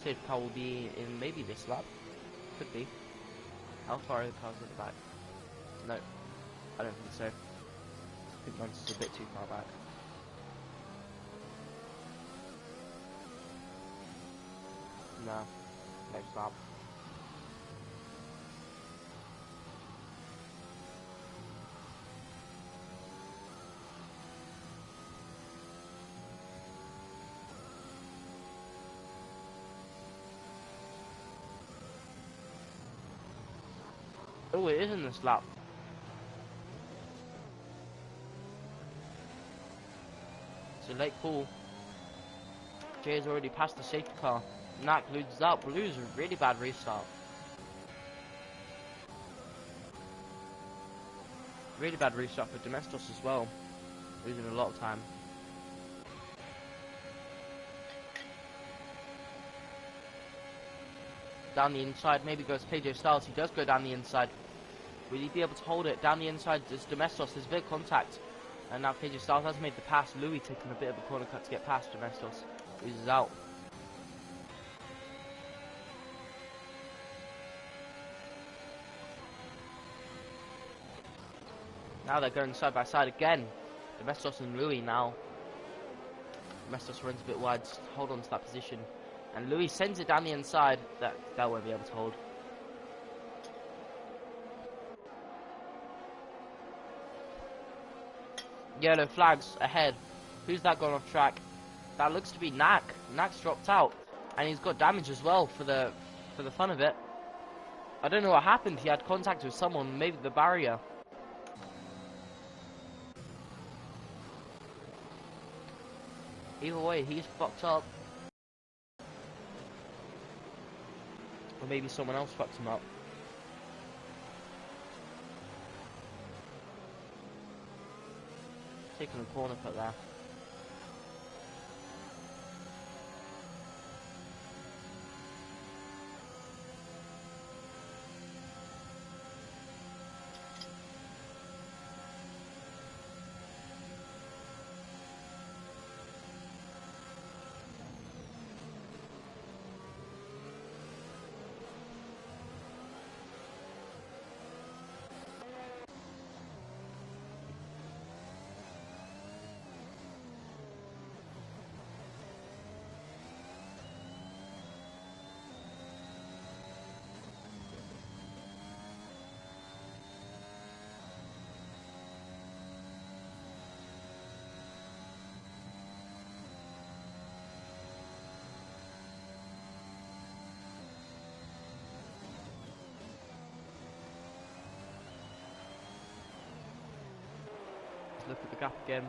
safety car will be in maybe this lap. Could be. How far are the cars at the back? No, I don't think so. I think mine's a bit too far back. No, next lap. Oh, it is in this lap. So late call. Jay has already passed the safety car. Knack loses out. Blue's a really bad restart. Really bad restart for Domestos as well. Losing a lot of time. Down the inside, maybe goes KJ Styles. He does go down the inside. Will he be able to hold it? Down the inside is Domestos. There's a bit of contact. And now KJ Styles has made the pass. Louis taking a bit of a corner cut to get past Domestos. Loses out. Now they're going side by side again. Domestos and Louis now. Domestos runs a bit wide to hold on to that position. And Louis sends it down the inside. That won't be able to hold. Yellow flags ahead. Who's that gone off track? That looks to be Knack. Knack's dropped out. And he's got damage as well for the fun of it. I don't know what happened. He had contact with someone, maybe the barrier. Either way, he's fucked up. Or maybe someone else fucked him up. Taking a corner cut there. Look at the gap again.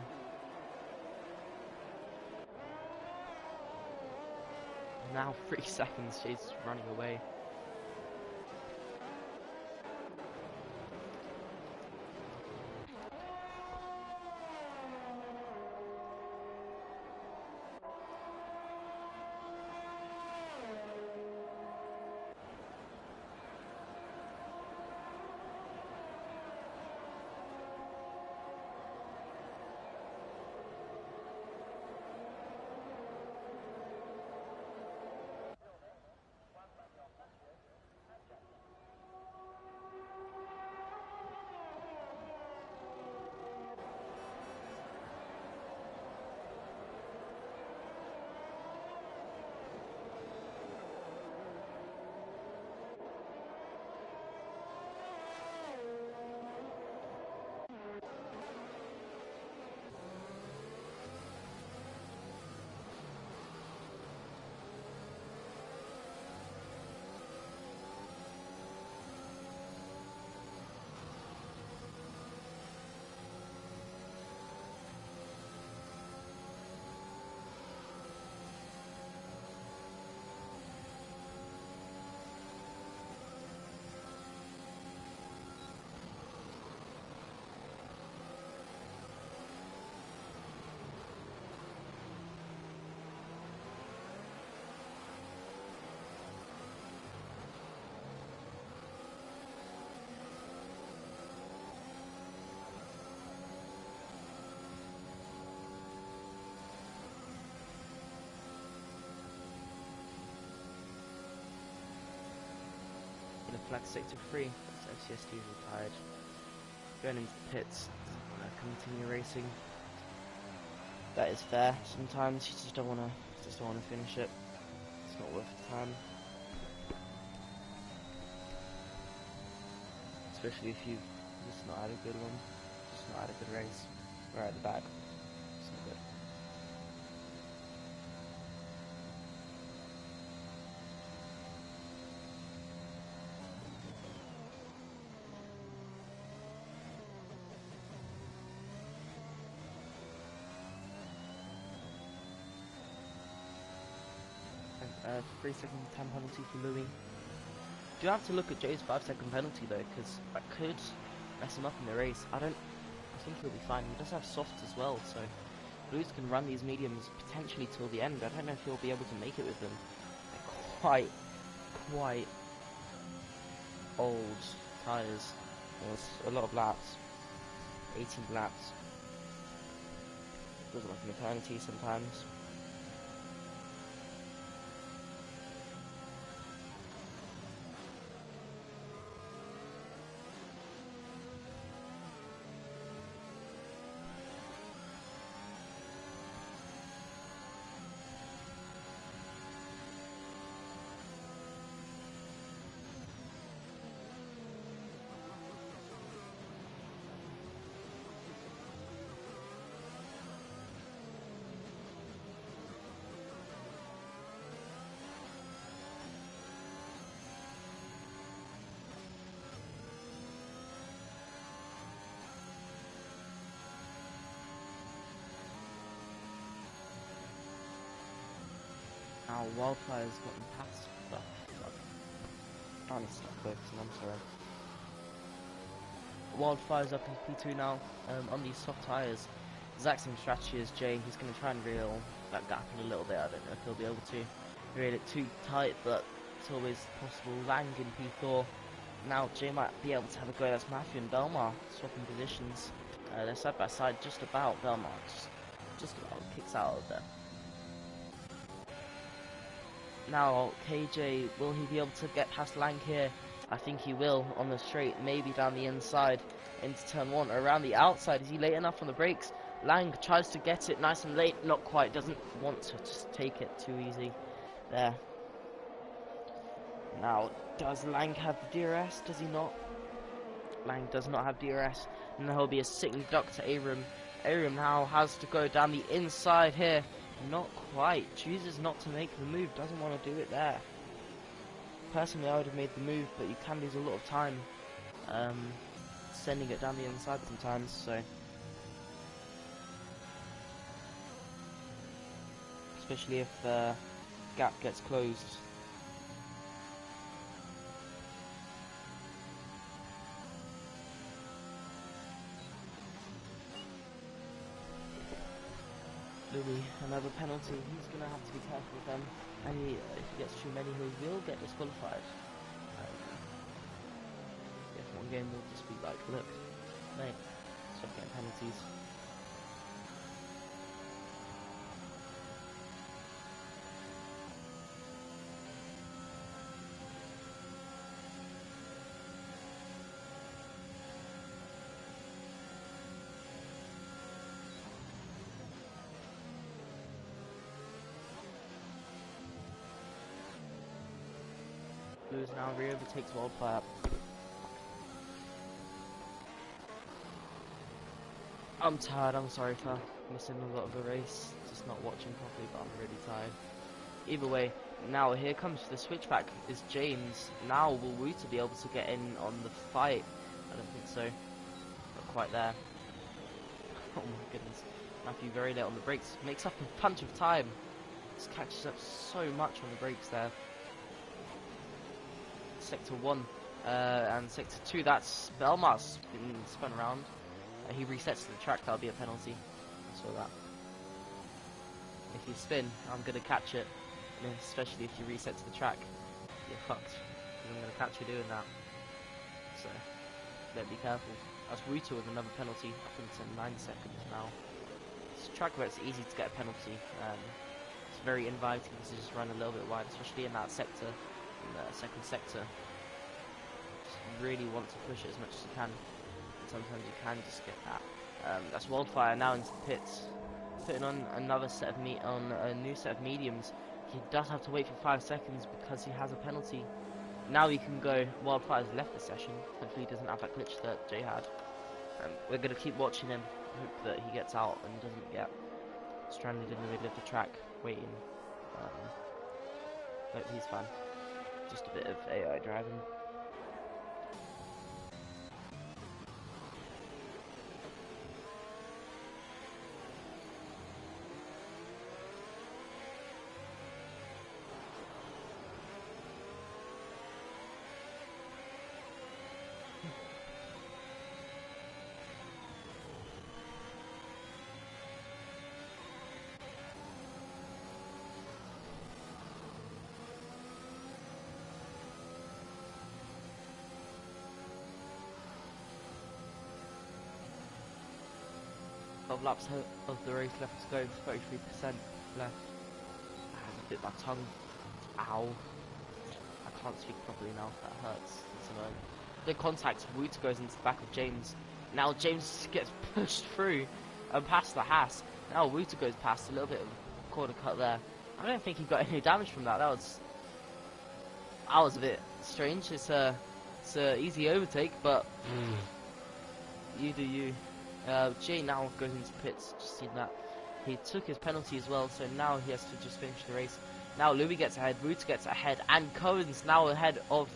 Now 3 seconds, she's running away. flag sector 3. So FCS2 is retired. Going into the pits, continue racing. That is fair. Sometimes you just don't wanna finish it. It's not worth the time. Especially if you've just not had a good one, just not had a good race. Right at the back. It's not good. And 3-second time penalty for Louis. Do have to look at Jay's 5-second penalty though, because that could mess him up in the race. I think he'll be fine. He does have softs as well, so Blues can run these mediums potentially till the end. I don't know if he'll be able to make it with them. They're quite old tyres. There's a lot of laps. 18 laps. Feels like an eternity sometimes. Now Wildfire's gotten past. Oh, fuck. I need to stop focusing, I'm sorry. Wildfire's up in P2 now, on these soft tyres. Exact same strategy as Jay. He's going to try and reel that gap in a little bit. I don't know if he'll be able to reel it too tight, but it's always possible. Lang in P4. Now Jay might be able to have a go. That's Matthew and Belmar swapping positions. They're side by side just about. Belmar just about kicks out of there. Now KJ, will he be able to get past Lang here? I think he will on the straight, maybe down the inside into turn 1, around the outside. Is he late enough on the brakes? Lang tries to get it nice and late, not quite, doesn't want to just take it too easy there. Now, does Lang have the DRS? Does he not? Lang does not have DRS, and there will be a sitting duck to Aram. Aram now has to go down the inside here. Not quite, chooses not to make the move, doesn't want to do it there. Personally, I would have made the move, but you can lose a lot of time sending it down the inside sometimes, so. Especially if the gap gets closed. Louis, another penalty. He's going to have to be careful with them. And if he gets too many, he will get disqualified. If one game will just be like, look, mate, stop getting penalties. Blues now re-overtakes Wildfire. I'm tired, I'm sorry for missing a lot of the race, just not watching properly, but I'm really tired. Either way, now here comes the switchback, is James. Now will Wooter be able to get in on the fight? I don't think so, not quite there. Oh my goodness, Matthew very late on the brakes, makes up a bunch of time. Just catches up so much on the brakes there. Sector 1 and Sector 2, that's Belmar's been spun around. He resets to the track, that'll be a penalty. I saw that. If you spin, I'm going to catch it. And especially if you reset to the track, you're fucked. Because I'm going to catch you doing that. So, better be careful. That's Ruta with another penalty. I think it's in 9 seconds now. It's a track where it's easy to get a penalty. It's very inviting to just run a little bit wide, especially in that sector, in the second sector. really want to push it as much as you can. Sometimes you can just get that. That's Wildfire now into the pits, putting on another set of a new set of mediums. He does have to wait for 5 seconds because he has a penalty. Now he can go. Wildfire's left the session. Hopefully he doesn't have that glitch that Jay had. We're gonna keep watching him. Hope that he gets out and doesn't get stranded in the middle of the track waiting. Hope he's fine. Just a bit of AI driving. Laps of the race left to go, 33% left. I bit my tongue. Ow. I can't speak properly now, that hurts. It's annoying. The contact, Wooter goes into the back of James. Now James gets pushed through and past the Haas. Now Wooter goes past, a little bit of corner cut there. I don't think he got any damage from that. That was a bit strange. It's a easy overtake, but you do you. Jay now goes into pits, just seen that. He took his penalty as well, so now he has to just finish the race. Now Louis gets ahead, Wooter gets ahead, and Cohen's now ahead of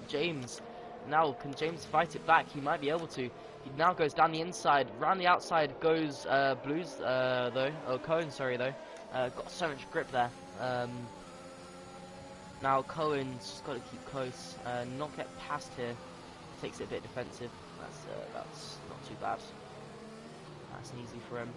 James. Now, can James fight it back? He might be able to. He now goes down the inside, round the outside goes Blues, though. Oh, Cohen, sorry, though. Got so much grip there. Now Cohen's just got to keep close, not get past here. Takes it a bit defensive. That's not too bad. Nice and easy for him.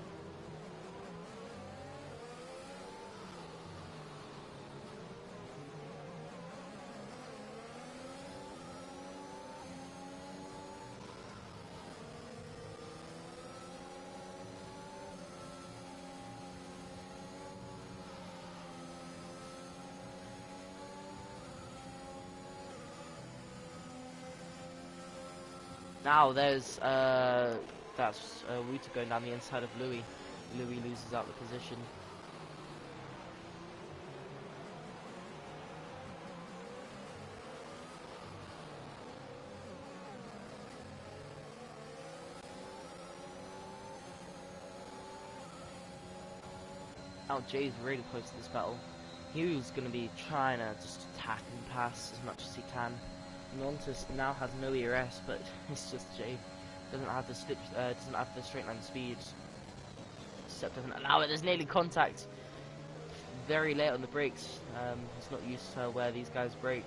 Now there's that's Wooter going down the inside of Louis. Louis loses out the position. Now Jay's really close to this battle. He was going to be trying to just attack and pass as much as he can. Nontus now has no ERS, but it's just Jay doesn't have the slip, doesn't have the straight line speed. Step doesn't allow it. There's nearly contact. Very late on the brakes. He's not used to where these guys brake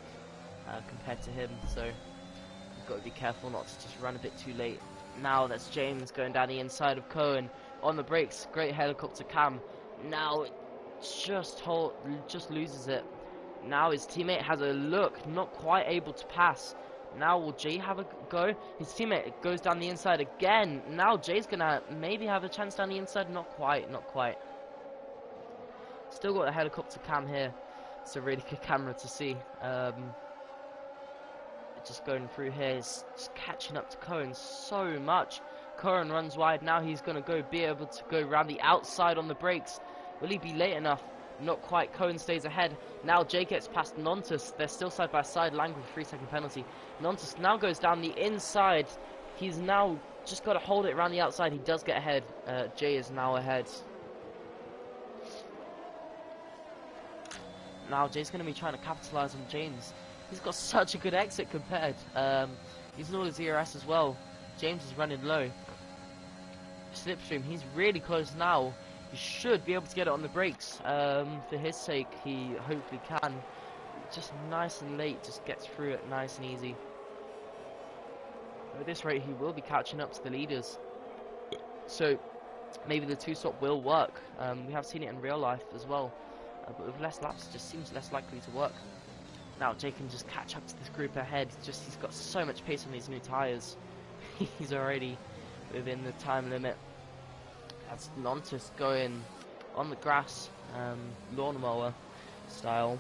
compared to him, so you've got to be careful not to just run a bit too late. Now that's James going down the inside of Cohen on the brakes. Great helicopter cam. Now it just loses it. Now his teammate has a look, not quite able to pass. Now will Jay have a go? His teammate goes down the inside again. Now Jay's gonna maybe have a chance down the inside. Not quite, not quite. Still got a helicopter cam here. It's a really good camera to see. Just going through here, it's just catching up to Cohen so much. Cohen runs wide. Now he's gonna be able to go around the outside on the brakes. Will he be late enough? Not quite. Cohen stays ahead. Now Jay gets past Nontus. They're still side by side. Lang with a 3-second penalty. Nontus now goes down the inside. He's now just got to hold it around the outside. He does get ahead. Jay is now ahead. Now Jay's going to be trying to capitalize on James. He's got such a good exit compared. He's in all his ERS as well. James is running low. Slipstream, he's really close now. He should be able to get it on the brakes. For his sake, he hopefully can. Just nice and late, just gets through it nice and easy. At this rate, he will be catching up to the leaders. So, maybe the two-stop will work. We have seen it in real life as well. But with less laps, it just seems less likely to work. Now, Jay can just catch up to this group ahead. He's got so much pace on these new tyres. He's already within the time limit. That's Nontus going on the grass, lawnmower style.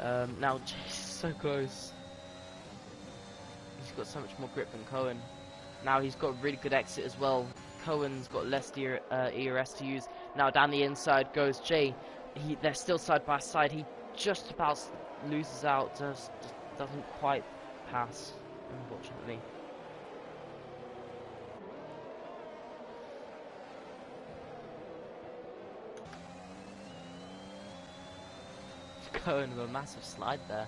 Now Jay's so close. He's got so much more grip than Cohen. Now he's got a really good exit as well. Cohen's got less ERS to use. Now down the inside goes Jay. They're still side by side. He just about loses out. Just doesn't quite pass, unfortunately. Cohen with a massive slide there.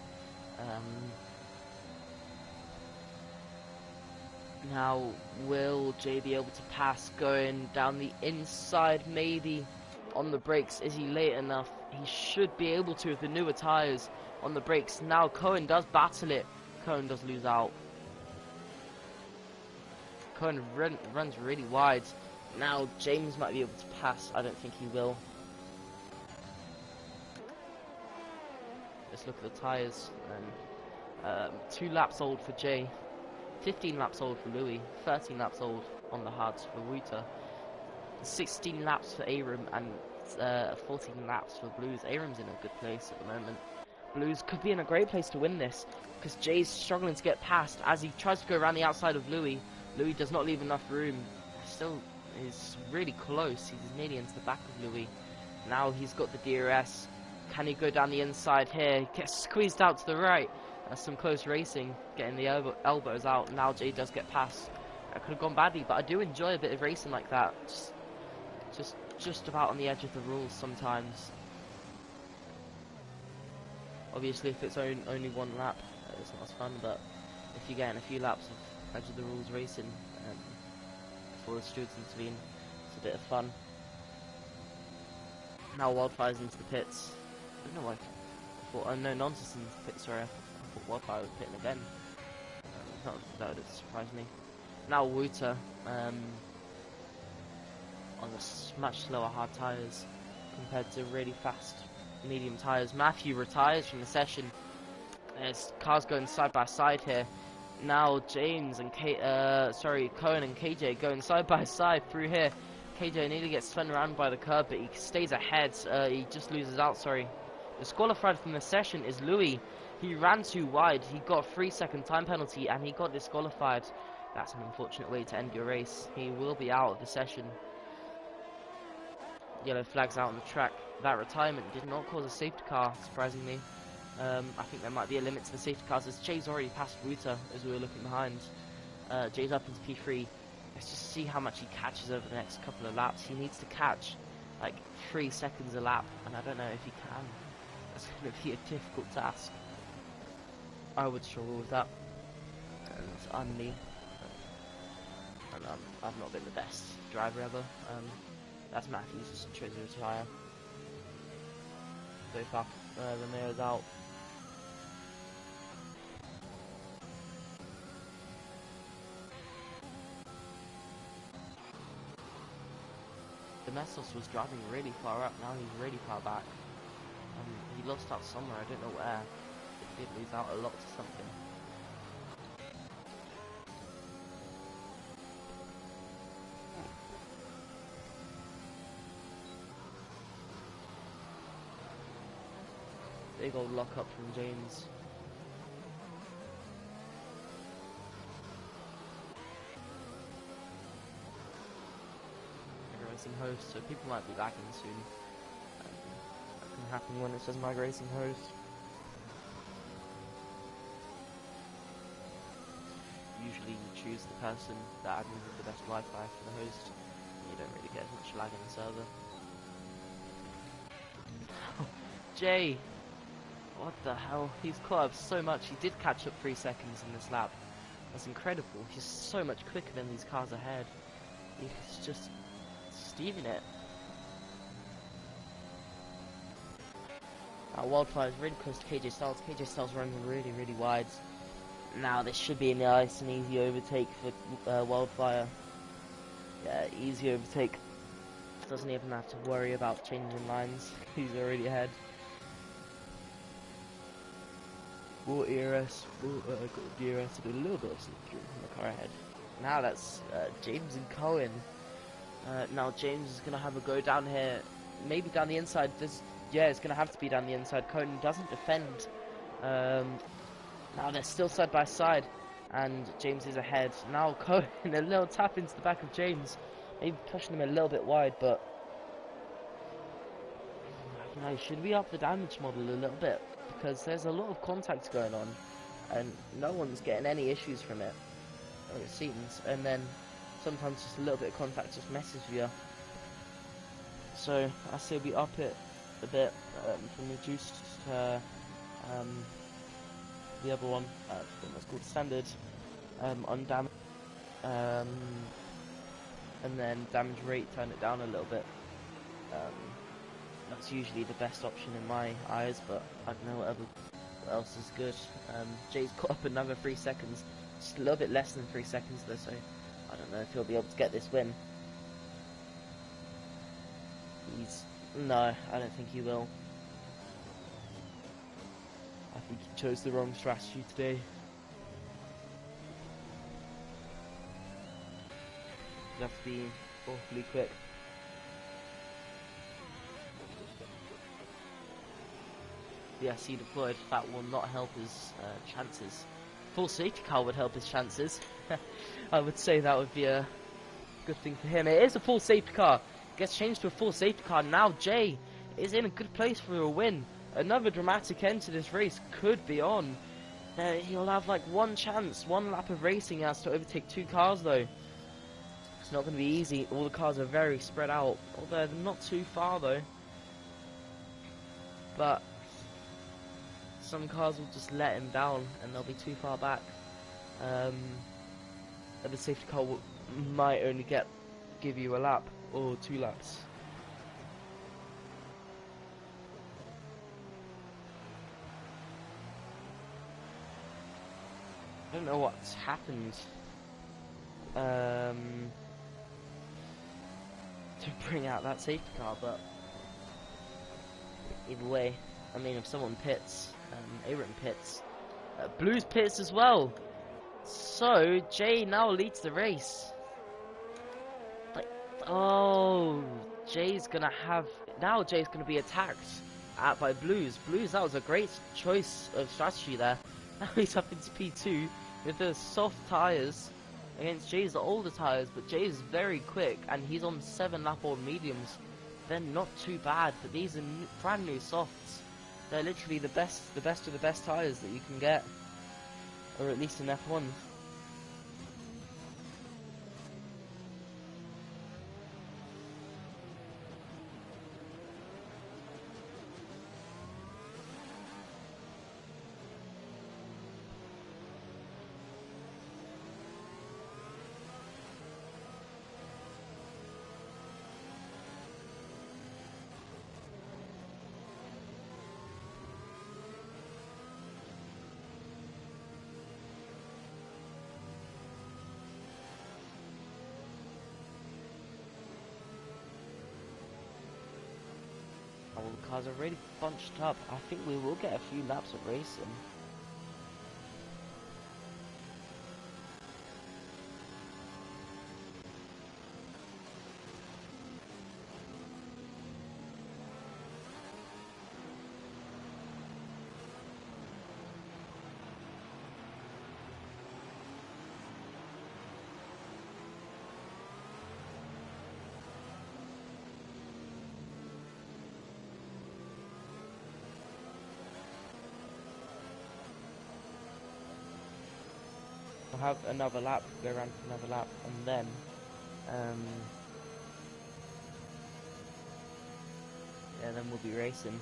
Now, will Jay be able to pass going down the inside, maybe on the brakes? Is he late enough? He should be able to with the newer tyres on the brakes. Now, Cohen does battle it. Cohen does lose out. Cohen runs really wide. Now, James might be able to pass. I don't think he will. Let's look at the tyres. 2 laps old for Jay. 15 laps old for Louis, 13 laps old on the hards for Wouter, 16 laps for Aram, and 14 laps for Blues. Aram's in a good place at the moment. Blues could be in a great place to win this, because Jay's struggling to get past as he tries to go around the outside of Louis. Louis does not leave enough room. Still is really close. He's nearly into the back of Louis. Now he's got the DRS. Can he go down the inside here? He gets squeezed out to the right. Some close racing, getting the elbows out. Now Jay does get past. That could have gone badly, but I do enjoy a bit of racing like that. Just about on the edge of the rules sometimes. Obviously, if it's only one lap, it's not as fun. But if you're getting a few laps of edge of the rules racing before the stewards intervene, it's a bit of fun. Now Wildfire's into the pits. I don't know why. No, Nonsense in the pits. Sorry. Wildfire was pitting again. That would surprise me. Now Wouter on the much slower hard tyres compared to really fast medium tyres. Matthew retires from the session. There's cars going side by side here. Now James and Cohen and KJ going side by side through here. KJ nearly gets spun around by the curb, but he stays ahead. He just loses out. Sorry. Disqualified from the session is Louis. He ran too wide. He got a 3-second time penalty and he got disqualified. That's an unfortunate way to end your race. He will be out of the session. Yellow flags out on the track. That retirement did not cause a safety car, surprisingly. I think there might be a limit to the safety cars, as Jay's already passed Wouter as we were looking behind. Jay's up into P3. Let's just see how much he catches over the next couple of laps. He needs to catch like 3 seconds a lap, and I don't know if he can. That's going to be a difficult task. I would struggle with that. And I'm me. And I've not been the best driver ever. That's Matthews just chose to retire. So far, Romero's out. Domestos was driving really far up, now he's really far back. He lost out somewhere, I don't know where. He did lose out a lot to something. Big old lock up from James. Racing host, so people might be back in soon. That can happen when it says my racing host. Usually you choose the person that admin with the best Wi-Fi for the host. You don't really get as much lag in the server. Jay! What the hell? He's caught up so much. He did catch up 3 seconds in this lap. That's incredible. He's so much quicker than these cars ahead. He's just steaming it. Wildfire is really close to KJ Styles. KJ Styles running really, really wide. Now this should be a nice and easy overtake for Wildfire. Yeah, easy overtake. Doesn't even have to worry about changing lines. He's already ahead. More ERS, got DRS to do a little bit of slip-through in the car ahead. Now that's James and Cohen. Now James is going to have a go down here, maybe down the inside. Yeah, it's going to have to be down the inside. Cohen doesn't defend Now they're still side by side, and James is ahead. Now Cohen, a little tap into the back of James, maybe pushing him a little bit wide, but no, should we up the damage model a little bit? Because there's a lot of contact going on, and no one's getting any issues from it, or it seems. And then sometimes just a little bit of contact just messes with you. So I say we up it a bit from reduced to the other one, what's called standard, undamaged, and then damage rate, turn it down a little bit. That's usually the best option in my eyes, but I don't know what else is good. Jay's caught up another 3 seconds, just a little bit less than 3 seconds though, so I don't know if he'll be able to get this win. No, I don't think he will. I think he chose the wrong strategy today. You have to be awfully quick. The SC deployed, that will not help his chances. Full safety car would help his chances. I would say that would be a good thing for him. It is a full safety car. Gets changed to a full safety car. Now Jay is in a good place for a win. Another dramatic end to this race could be on. He'll have like one chance, one lap of racing. He has to overtake 2 cars though. It's not going to be easy. All the cars are very spread out, although they're not too far though. But some cars will just let him down and they'll be too far back. And the safety car might only give you a lap or 2 laps. I don't know what's happened to bring out that safety car, but either way, I mean, if someone pits, Aaron pits, Blues pits as well. So Jay now leads the race. Like, oh, Jay's gonna be attacked by Blues. Blues, that was a great choice of strategy there. Now he's up into P2 with the soft tyres against Jay's older tyres, but Jay's very quick and he's on 7 lap old mediums. They're not too bad, but these are brand new softs. They're literally the best of the best tyres that you can get, or at least in F1. All the cars are really bunched up. I think we will get a few laps of racing. We'll have another lap, go around for another lap, and then yeah, then we'll be racing.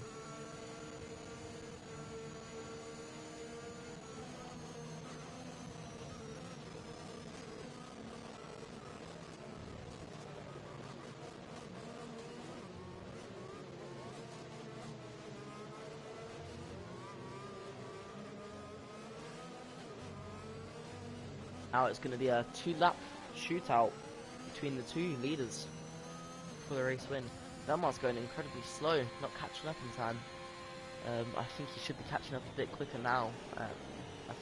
Now it's going to be a 2-lap shootout between the 2 leaders for the race win. Belmar's going incredibly slow, not catching up in time. I think he should be catching up a bit quicker now. I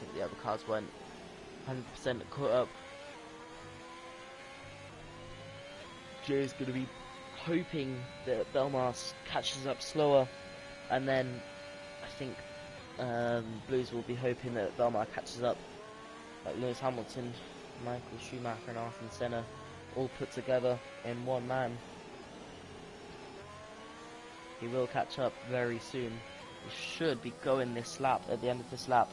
think the other cars weren't 100% caught up. Joe's going to be hoping that Belmar catches up slower, and then I think Blues will be hoping that Belmar catches up. Like Lewis Hamilton, Michael Schumacher and Ayrton Senna all put together in one man. He will catch up very soon. He should be going this lap at the end of this lap.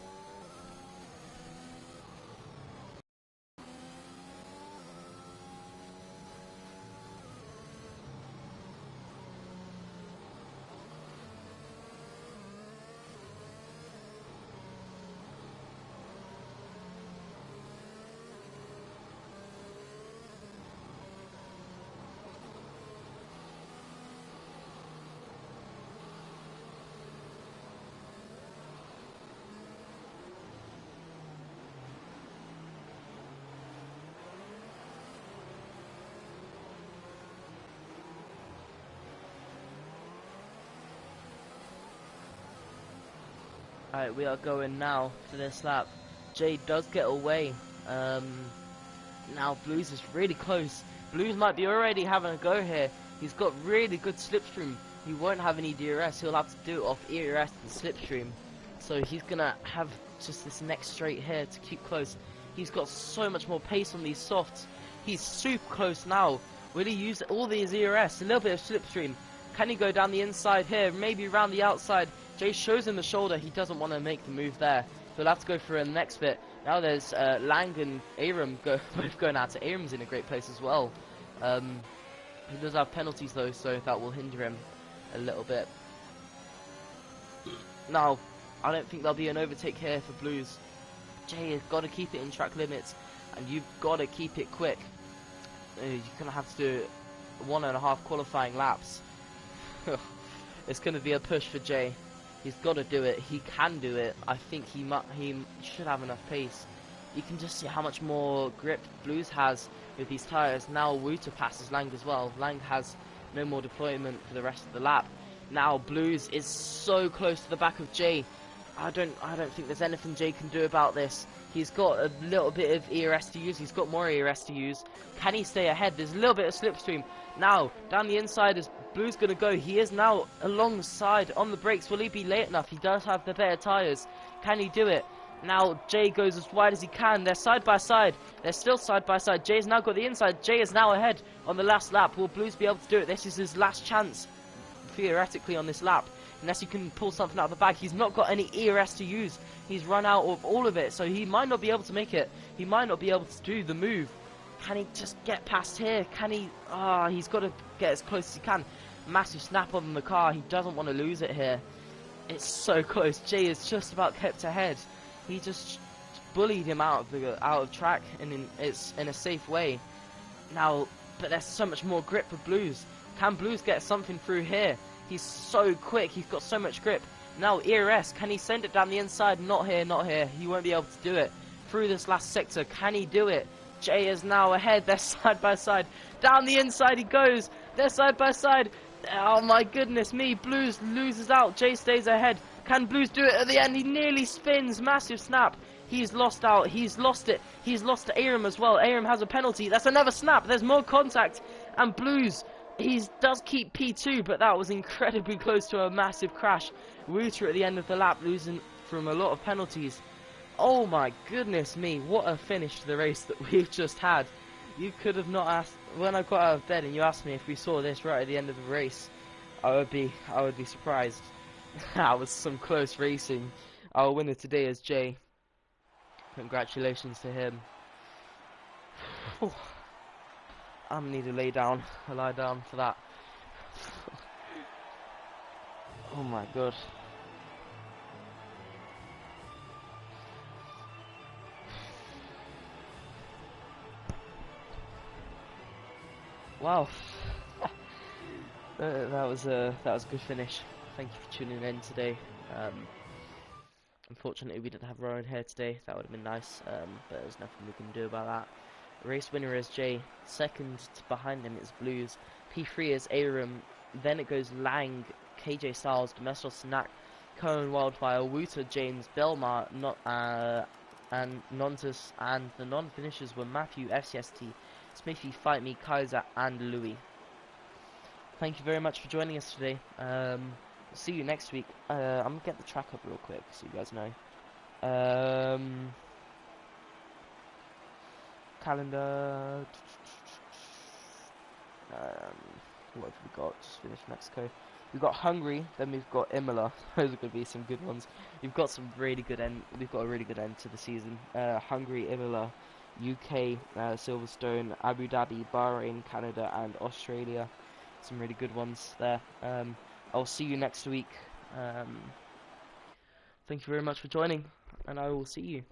Alright, we are going now to this lap. Jay does get away. Now Blues is really close. Blues might be already having a go here. He's got really good slipstream. He won't have any DRS. He'll have to do it off ERS and slipstream. So he's gonna have just this next straight here to keep close. He's got so much more pace on these softs. He's super close now. Will he use all these ERS? A little bit of slipstream. Can he go down the inside here? Maybe around the outside. Jay shows him the shoulder. He doesn't want to make the move there. He'll have to go for a next bit. Now there's Lang and Aram both going out to Aram's in a great place as well. He does have penalties though, so that will hinder him a little bit. Now, I don't think there'll be an overtake here for Blues. Jay has got to keep it in track limits, and you've got to keep it quick. You're going to have to do 1.5 qualifying laps. It's going to be a push for Jay. He's got to do it. He can do it. I think he should have enough pace. You can just see how much more grip Blues has with these tyres. Now Wouter passes Lang as well. Lang has no more deployment for the rest of the lap. Now Blues is so close to the back of Jay. I don't think there's anything Jay can do about this. He's got a little bit of ERS to use. He's got more ERS to use. Can he stay ahead? There's a little bit of slipstream. Now, down the inside is Blue's going to go. He is now alongside on the brakes. Will he be late enough? He does have the better tyres. Can he do it? Now, Jay goes as wide as he can. They're side by side. They're still side by side. Jay's now got the inside. Jay is now ahead on the last lap. Will Blues be able to do it? This is his last chance, theoretically, on this lap. Unless he can pull something out of the bag. He's not got any ERS to use. He's run out of all of it, so he might not be able to make it. He might not be able to do the move. Can he just get past here? Can he? He's got to get as close as he can. Massive snap on the car. He doesn't want to lose it here. It's so close. Jay is just about kept ahead. He just bullied him out of track, and it's in a safe way. Now, but there's so much more grip for Blues. Can Blues get something through here? He's so quick. He's got so much grip. Now ERS, can he send it down the inside? Not here, not here. He won't be able to do it. Through this last sector, can he do it? Jay is now ahead. They're side by side. Down the inside he goes. They're side by side. Oh my goodness me. Blues loses out. Jay stays ahead. Can Blues do it at the end? He nearly spins. Massive snap. He's lost out. He's lost it. He's lost to Aram as well. Aram has a penalty. That's another snap. There's more contact. And Blues, he does keep P2, but that was incredibly close to a massive crash. Wouter at the end of the lap losing from a lot of penalties. Oh my goodness me, what a finish to the race that we've just had. You could have not asked, when I got out of bed and you asked me if we saw this right at the end of the race, I would be surprised. That was some close racing. Our winner today is Jay. Congratulations to him. I'm gonna need to lie down for that. Oh my god. Wow. that was a good finish. Thank you for tuning in today. Unfortunately, we didn't have Rowan here today. That would have been nice, but there's nothing we can do about that. Race winner is Jay. Second behind him is Blues. P3 is Aram. Then it goes Lang, KJ Styles, Domestos Snack, Cohen Wildfire, Wouter, James, Belmar, and Nontus. And the non-finishers were Matthew, FCST, Smithy, Fight Me, Kaiser, and Louis. Thank you very much for joining us today. see you next week. I'm gonna get the track up real quick so you guys know. Calendar. What have we got? Just finished Mexico. We've got Hungary, then we've got Imola. Those are going to be some good ones. We've got some really good end. We've got a really good end to the season. Hungary, Imola, UK, Silverstone, Abu Dhabi, Bahrain, Canada, and Australia. Some really good ones there. I'll see you next week. Thank you very much for joining, and I will see you.